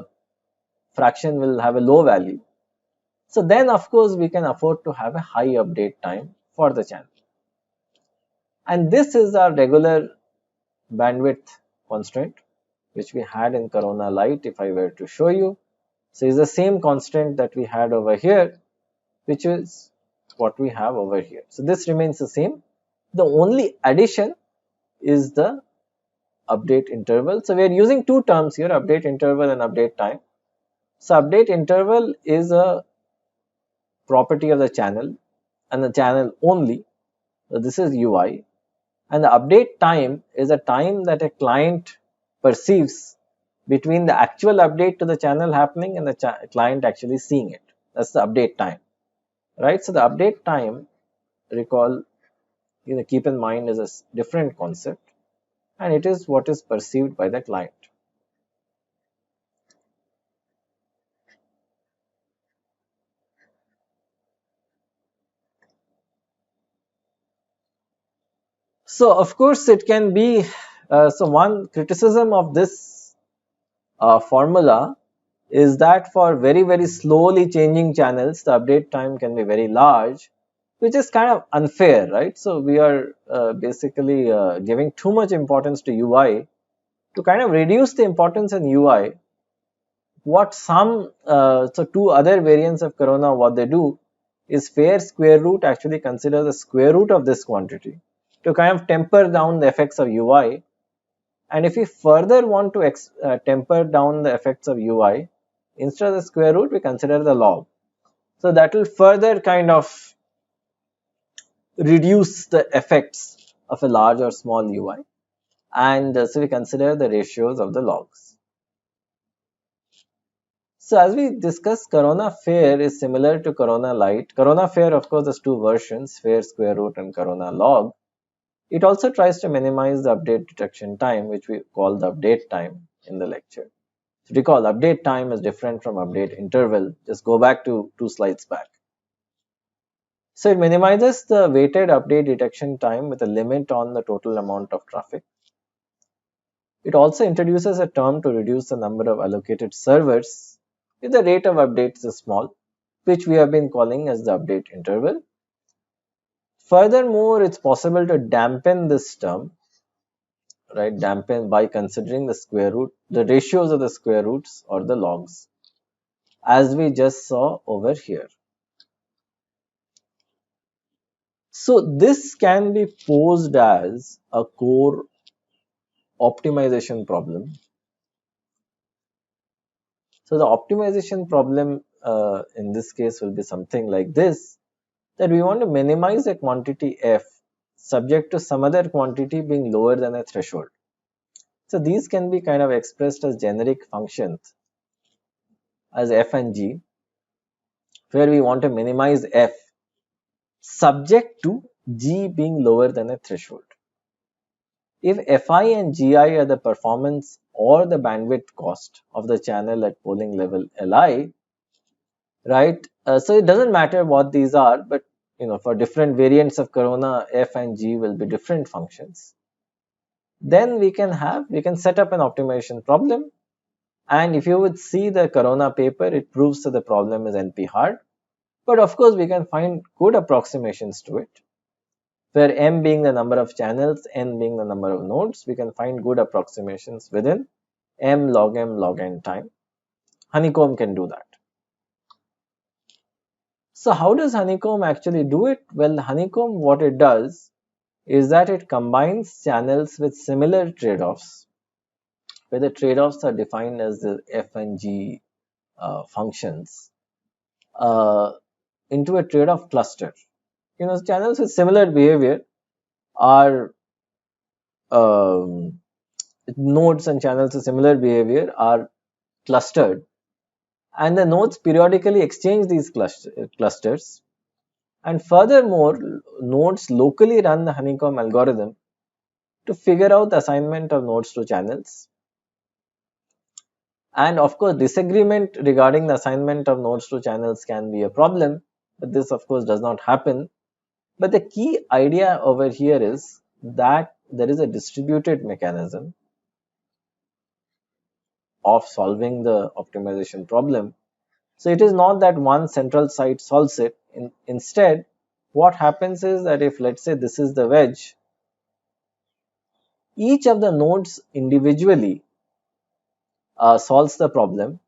fraction will have a low value. So then of course we can afford to have a high update time for the channel. And this is our regular bandwidth constraint which we had in Corona Lite. If I were to show you, so it's the same constant that we had over here, which is what we have over here. So this remains the same. The only addition is the update interval. So we are using two terms here, update interval and update time. So update interval is a property of the channel and the channel only. So this is UI, and the update time is a time that a client perceives between the actual update to the channel happening and the client actually seeing it. That's the update time, right? So the update time, recall, keep in mind, is a different concept, and it is what is perceived by the client. So of course it can be, so one criticism of this formula is that for very slowly changing channels, the update time can be very large, which is kind of unfair, right? So we are basically giving too much importance to UI. To kind of reduce the importance in UI, what some, so two other variants of corona, what they do is fair square root actually consider the square root of this quantity to kind of temper down the effects of UI. And if we further want to temper down the effects of UI, instead of the square root, we consider the log. So that will further kind of reduce the effects of a large or small UI. And so we consider the ratios of the logs. So as we discussed, Corona Fair is similar to Corona Lite. Corona Fair, of course, has two versions, Fair Square Root and Corona Log. It also tries to minimize the update detection time, which we call the update time in the lecture. So recall, update time is different from update interval. Just go back to 2 slides back. So it minimizes the weighted update detection time with a limit on the total amount of traffic. It also introduces a term to reduce the number of allocated servers if the rate of updates is small, which we have been calling as the update interval. Furthermore, it's possible to dampen this term, right? Dampen by considering the square root, the ratios of the square roots or the logs, as we just saw over here. So this can be posed as a core optimization problem. So the optimization problem in this case will be something like this, that we want to minimize a quantity f subject to some other quantity being lower than a threshold. So these can be kind of expressed as generic functions as f and g, where we want to minimize f subject to g being lower than a threshold. If fi and gi are the performance or the bandwidth cost of the channel at polling level li, right? So it doesn't matter what these are, but for different variants of corona, f and g will be different functions. Then we can set up an optimization problem. And if you would see the corona paper, it proves that the problem is NP hard. But of course, we can find good approximations to it, where m being the number of channels, n being the number of nodes. We can find good approximations within m log n time. Honeycomb can do that. So how does Honeycomb actually do it? Well, Honeycomb, what it does is that it combines channels with similar trade-offs, where the trade-offs are defined as the f and g functions, uh, into a trade-off cluster. Channels with similar behavior are um, nodes and channels with similar behavior are clustered, and the nodes periodically exchange these clusters. And furthermore, nodes locally run the honeycomb algorithm to figure out the assignment of nodes to channels. And of course, disagreement regarding the assignment of nodes to channels can be a problem, but this of course does not happen. But the key idea over here is that there is a distributed mechanism of solving the optimization problem. So it is not that one central site solves it. Instead, what happens is that if, let's say, this is the wedge, each of the nodes individually solves the problem,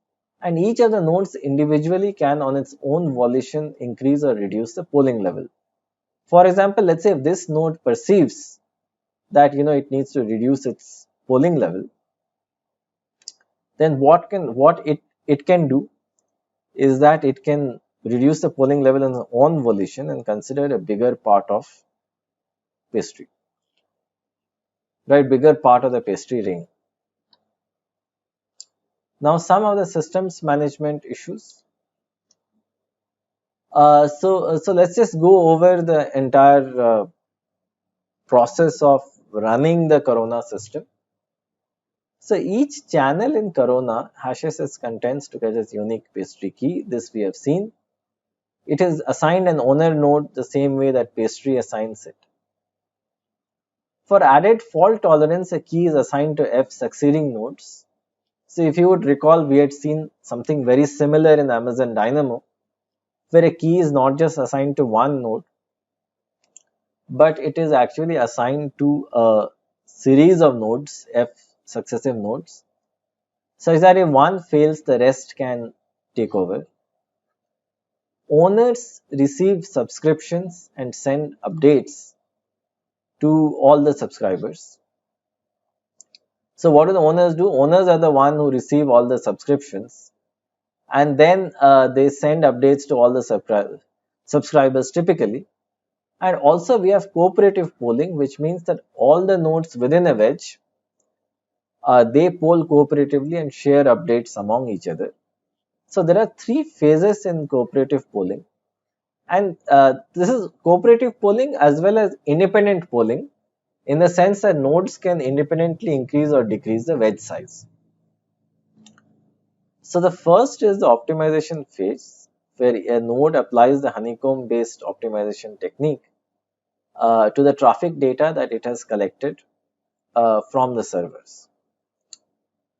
and each of the nodes individually can on its own volition increase or reduce the polling level. For example, let's say if this node perceives that it needs to reduce its polling level, then what it can do is that it can reduce the polling level on its own volition and consider a bigger part of pastry, right? Bigger part of the pastry ring. Now, some of the systems management issues. So let's just go over the entire process of running the Corona system. So each channel in Corona hashes its contents to get its unique pastry key. This we have seen. It is assigned an owner node the same way that pastry assigns it. For added fault tolerance, a key is assigned to f succeeding nodes. So if you would recall, we had seen something very similar in Amazon Dynamo, where a key is not just assigned to one node, but it is actually assigned to a series of nodes, f successive nodes, such that if one fails, the rest can take over. Owners receive subscriptions and send updates to all the subscribers. So what do the owners do? Owners are the one who receive all the subscriptions, and then they send updates to all the subscribers typically. And also we have cooperative polling, which means that all the nodes within a wedge, they poll cooperatively and share updates among each other. So there are three phases in cooperative polling, and this is cooperative polling as well as independent polling, in the sense that nodes can independently increase or decrease the wedge size. So the first is the optimization phase, where a node applies the honeycomb based optimization technique to the traffic data that it has collected from the servers.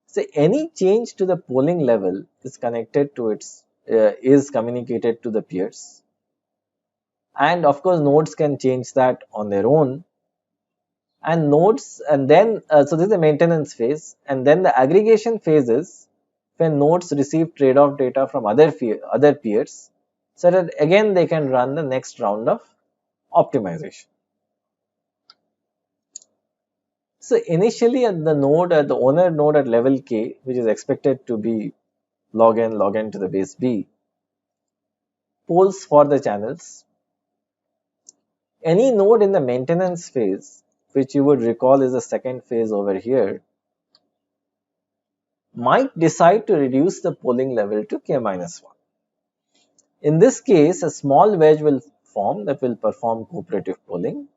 So any change to the polling level is connected to is communicated to the peers, and of course nodes can change that on their own. And nodes, and then so this is the maintenance phase, and then the aggregation phase is when nodes receive trade-off data from other peers, so that again they can run the next round of optimization. So initially at the owner node at level k, which is expected to be log n to the base b, polls for the channels. Any node in the maintenance phase, which you would recall is the second phase over here, might decide to reduce the polling level to k-1. In this case, a small wedge will form that will perform cooperative polling.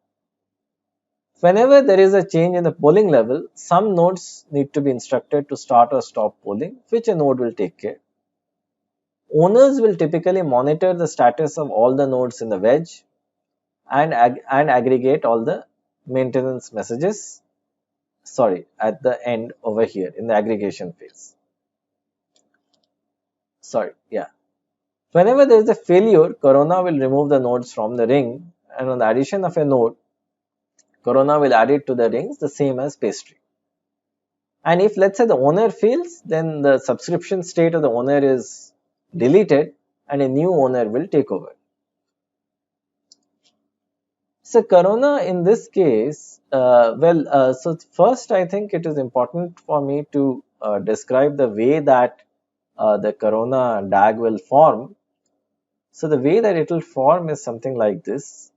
Whenever there is a change in the polling level, some nodes need to be instructed to start or stop polling, which a node will take care. Owners will typically monitor the status of all the nodes in the wedge and aggregate all the maintenance messages, sorry, at the end over here in the aggregation phase. Sorry, yeah. Whenever there is a failure, Corona will remove the nodes from the ring, and on the addition of a node, Corona will add it to the rings the same as pastry. And if let's say the owner fails, then the subscription state of the owner is deleted and a new owner will take over. So Corona in this case, so first I think it is important for me to describe the way that the Corona DAG will form. So the way that it will form is something like this.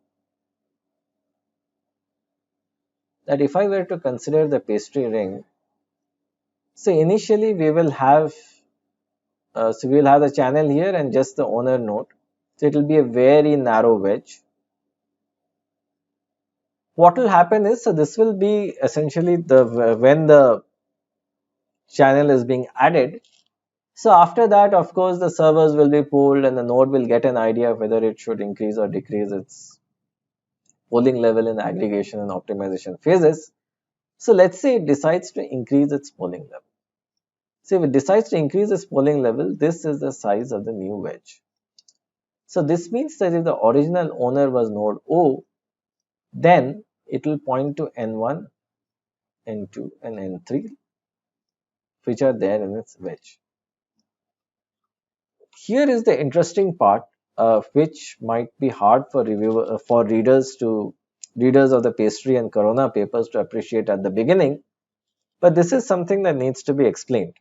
That if I were to consider the pastry ring, so initially we will have the channel here and just the owner node. So it will be a very narrow wedge. What will happen is, so this will be essentially when the channel is being added. So after that, of course, the servers will be pulled and the node will get an idea of whether it should increase or decrease its polling level in aggregation and optimization phases. So let's say it decides to increase its polling level. So if it decides to increase its polling level, this is the size of the new wedge. So this means that if the original owner was node O, then it will point to N1, N2 and N3, which are there in its wedge. Here is the interesting part, which might be hard for readers of the pastry and Corona papers to appreciate at the beginning, but this is something that needs to be explained.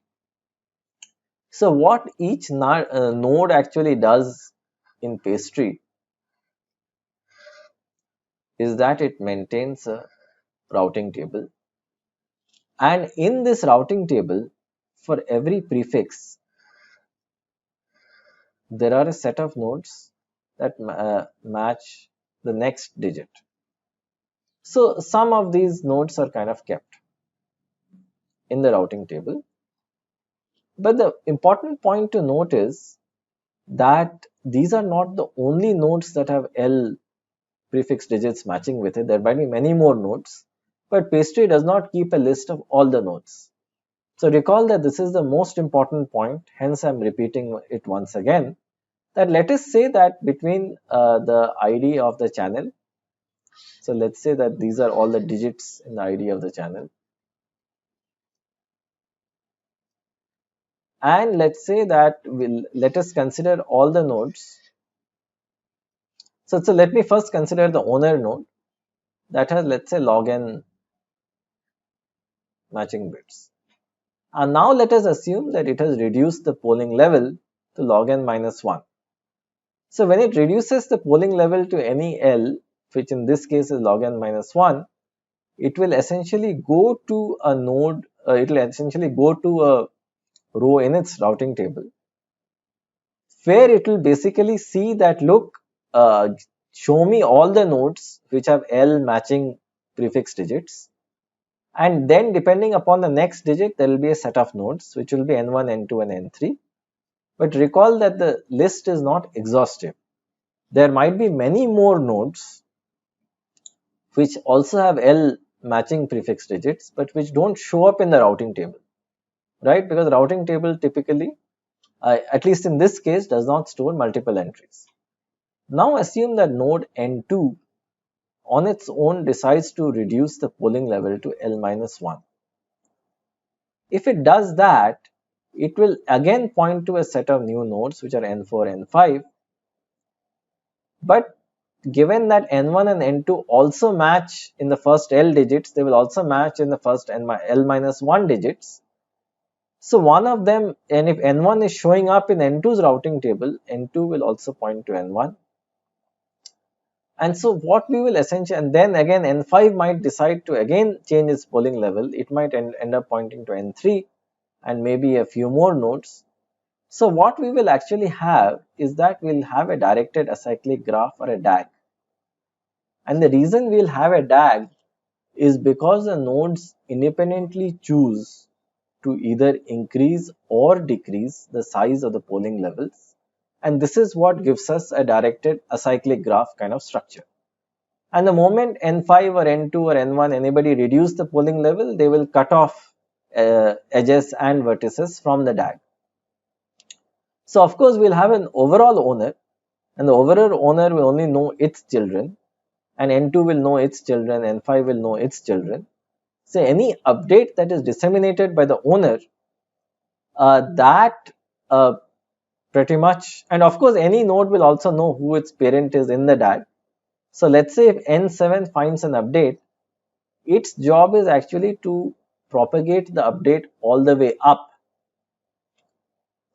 So what each node actually does in pastry is that it maintains a routing table, and in this routing table, for every prefix, there are a set of nodes that match the next digit. So some of these nodes are kind of kept in the routing table. But the important point to note is that these are not the only nodes that have L prefix digits matching with it. There might be many more nodes, but pastry does not keep a list of all the nodes. So recall that this is the most important point, hence I'm repeating it once again, that let us say that between the ID of the channel, so let's say that these are all the digits in the ID of the channel, and let's say that let us consider all the nodes. So let me first consider the owner node that has, let's say, log n matching bits. And now let us assume that it has reduced the polling level to log n minus 1. So when it reduces the polling level to any L, which in this case is log n minus 1, it will essentially go to a node, it will essentially go to a row in its routing table, where it will basically see that, look, show me all the nodes which have L matching prefix digits, and then depending upon the next digit there will be a set of nodes which will be N1, N2 and N3. But recall that the list is not exhaustive. There might be many more nodes which also have L matching prefix digits, but which don't show up in the routing table, right? Because the routing table typically, at least in this case, does not store multiple entries. Now assume that node N2 on its own decides to reduce the polling level to L minus 1. If it does that, it will again point to a set of new nodes which are N4, N5. But given that N1 and N2 also match in the first L digits, they will also match in the first L minus 1 digits. So one of them, and if N1 is showing up in N2's routing table, N2 will also point to N1. And so what we will essentially, and then again N5 might decide to again change its polling level. It might end up pointing to N3 and maybe a few more nodes. So what we will actually have is that we'll have a directed acyclic graph or a DAG. And the reason we'll have a DAG is because the nodes independently choose to either increase or decrease the size of the polling levels. And this is what gives us a directed acyclic graph kind of structure. And the moment N5 or N2 or N1 anybody reduce the polling level, they will cut off edges and vertices from the DAG. So of course we'll have an overall owner, and the overall owner will only know its children, and N2 will know its children, N5 will know its children. So any update that is disseminated by the owner, that pretty much, and of course any node will also know who its parent is in the DAG. So let's say if N7 finds an update, its job is actually to propagate the update all the way up.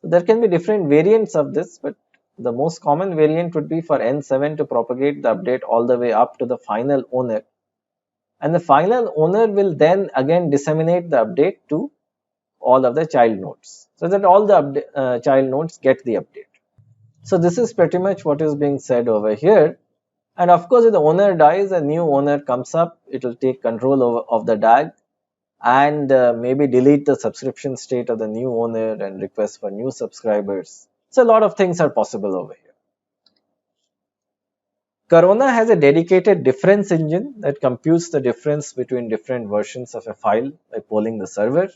So there can be different variants of this, but the most common variant would be for N7 to propagate the update all the way up to the final owner. And the final owner will then again disseminate the update to all of the child nodes, so that all the child nodes get the update. So this is pretty much what is being said over here. And of course, if the owner dies, a new owner comes up, it will take control of the DAG and maybe delete the subscription state of the new owner and request for new subscribers. So a lot of things are possible over here. Corona has a dedicated difference engine that computes the difference between different versions of a file by polling the server.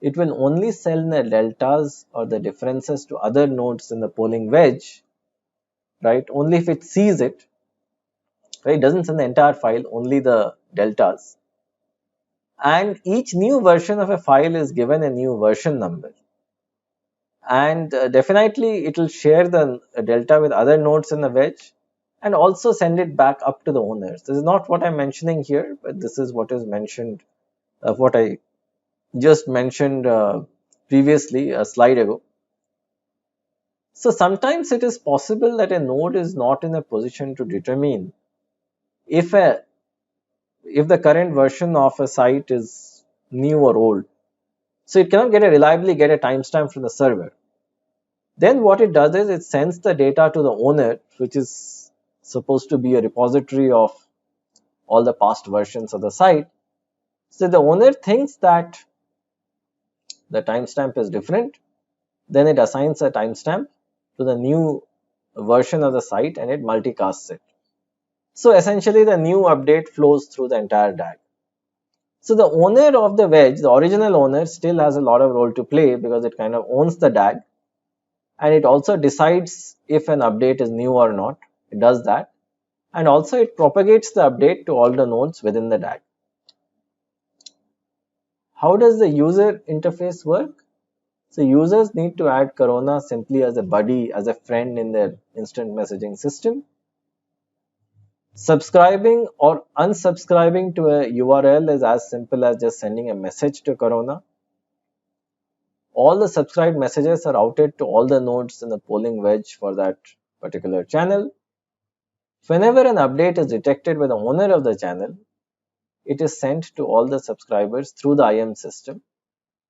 It will only sell the deltas or the differences to other nodes in the polling wedge, right? Only if it sees it, right? It doesn't send the entire file, only the deltas. And each new version of a file is given a new version number. And definitely it will share the delta with other nodes in the wedge and also send it back up to the owners. This is not what I'm mentioning here, but this is what is mentioned, what I just mentioned previously, a slide ago. So sometimes it is possible that a node is not in a position to determine if the current version of a site is new or old. So it cannot reliably get a timestamp from the server. Then what it does is it sends the data to the owner, which is supposed to be a repository of all the past versions of the site. So the owner thinks that the timestamp is different, then it assigns a timestamp to the new version of the site and it multicasts it. So essentially the new update flows through the entire DAG. So the owner of the wedge, the original owner, still has a lot of role to play because it kind of owns the DAG, and it also decides if an update is new or not. It does that, and also it propagates the update to all the nodes within the DAG. How does the user interface work? So users need to add Corona simply as a buddy, as a friend in their instant messaging system. Subscribing or unsubscribing to a URL is as simple as just sending a message to Corona. All the subscribed messages are routed to all the nodes in the polling wedge for that particular channel. Whenever an update is detected by the owner of the channel, it is sent to all the subscribers through the IM system.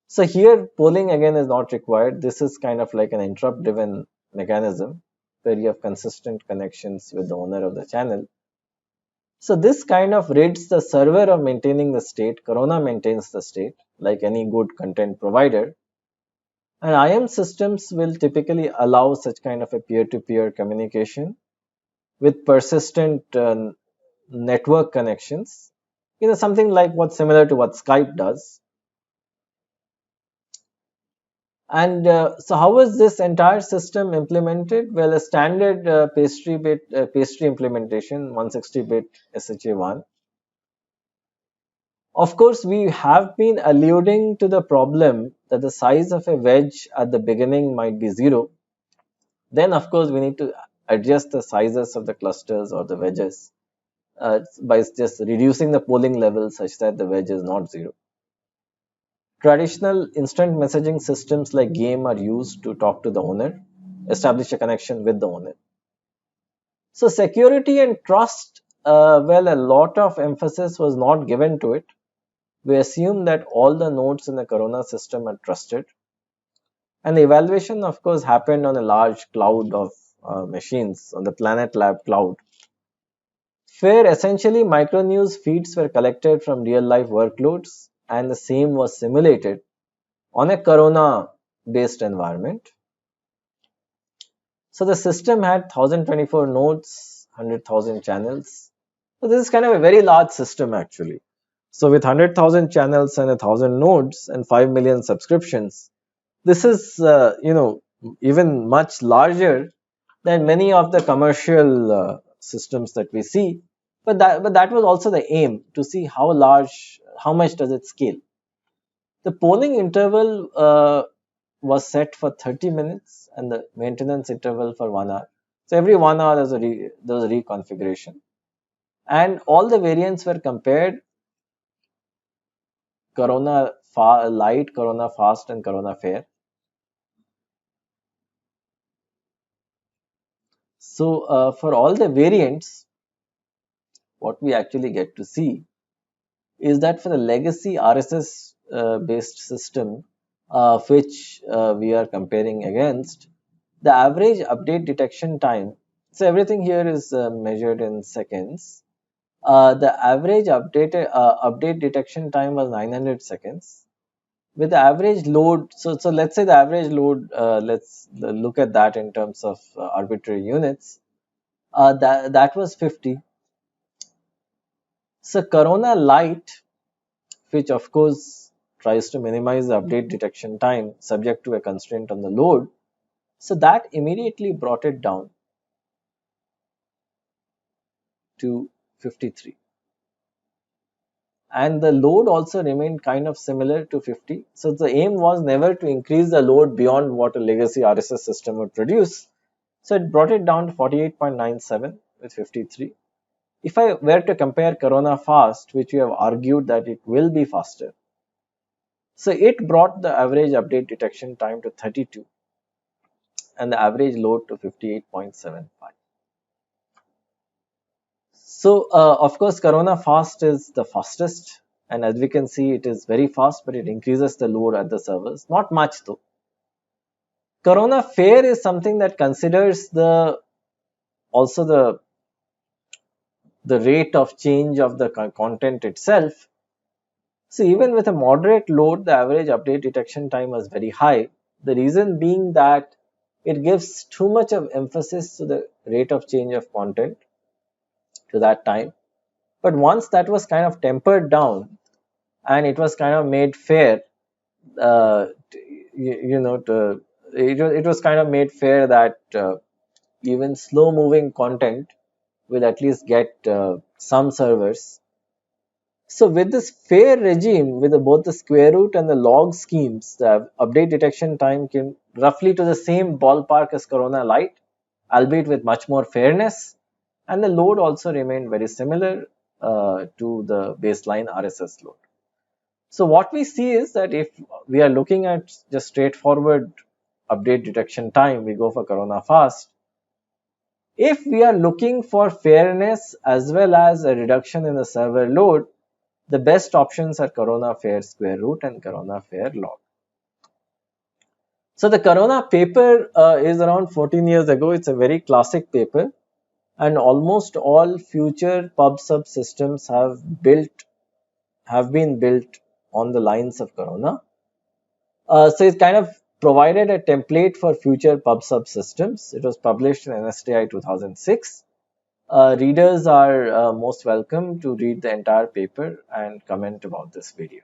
So here polling again is not required. This is kind of like an interrupt driven mechanism where you have consistent connections with the owner of the channel. So this kind of rids the server of maintaining the state. Corona maintains the state like any good content provider. And IM systems will typically allow such kind of a peer-to-peer communication with persistent network connections, something like what's similar to what Skype does. And so how is this entire system implemented? Well, a standard pastry implementation, 160-bit SHA-1. Of course, we have been alluding to the problem that the size of a wedge at the beginning might be 0. Then, of course, we need to adjust the sizes of the clusters or the wedges by just reducing the polling level such that the wedge is not 0. Traditional instant messaging systems like GAME are used to talk to the owner, establish a connection with the owner. So security and trust, well, a lot of emphasis was not given to it. We assume that all the nodes in the Corona system are trusted. And the evaluation, of course, happened on a large cloud of machines on the Planet Lab cloud, where essentially micronews feeds were collected from real life workloads and the same was simulated on a Corona based environment. So the system had 1024 nodes, 100,000 channels, So this is kind of a very large system actually. So with 100,000 channels and 1,000 nodes and 5 million subscriptions, this is even much larger than many of the commercial systems that we see. But that was also the aim, to see how much does it scale. The polling interval was set for 30 minutes and the maintenance interval for 1 hour. So every 1 hour there was a reconfiguration, and all the variants were compared: Corona Light, Corona Fast, and Corona Fair. So for all the variants, what we actually get to see is that for the legacy RSS based system, which we are comparing against, the average update detection time, so everything here is measured in seconds. The average update detection time was 900 seconds. With the average load, so let's say the average load, let's look at that in terms of arbitrary units. That was 50. So Corona Light, which of course tries to minimize the update detection time subject to a constraint on the load, so that immediately brought it down to 53. And the load also remained kind of similar to 50. So the aim was never to increase the load beyond what a legacy RSS system would produce. So it brought it down to 48.97 with 53. If I were to compare Corona Fast, which we have argued that it will be faster, so it brought the average update detection time to 32 and the average load to 58.75. So of course Corona Fast is the fastest, and as we can see it is very fast, but it increases the load at the servers, not much though. Corona Fair is something that considers also the rate of change of the content itself. So even with a moderate load, the average update detection time was very high. The reason being that it gives too much of emphasis to the rate of change of content to that time. But once that was kind of tempered down and it was kind of made fair, uh, it was kind of made fair that even slow moving content will at least get some servers. So with this fair regime, with both the square root and the log schemes, the update detection time came roughly to the same ballpark as Corona Light, albeit with much more fairness, and the load also remained very similar to the baseline RSS load. So what we see is that if we are looking at just straightforward update detection time, we go for Corona Fast. If we are looking for fairness as well as a reduction in the server load, the best options are Corona Fair Square Root and Corona Fair Log. So the Corona paper is around 14 years ago. It's a very classic paper, and almost all future pub sub systems have been built on the lines of Corona. So it kind of provided a template for future pub sub systems. It was published in NSTI 2006. Readers are most welcome to read the entire paper and comment about this video.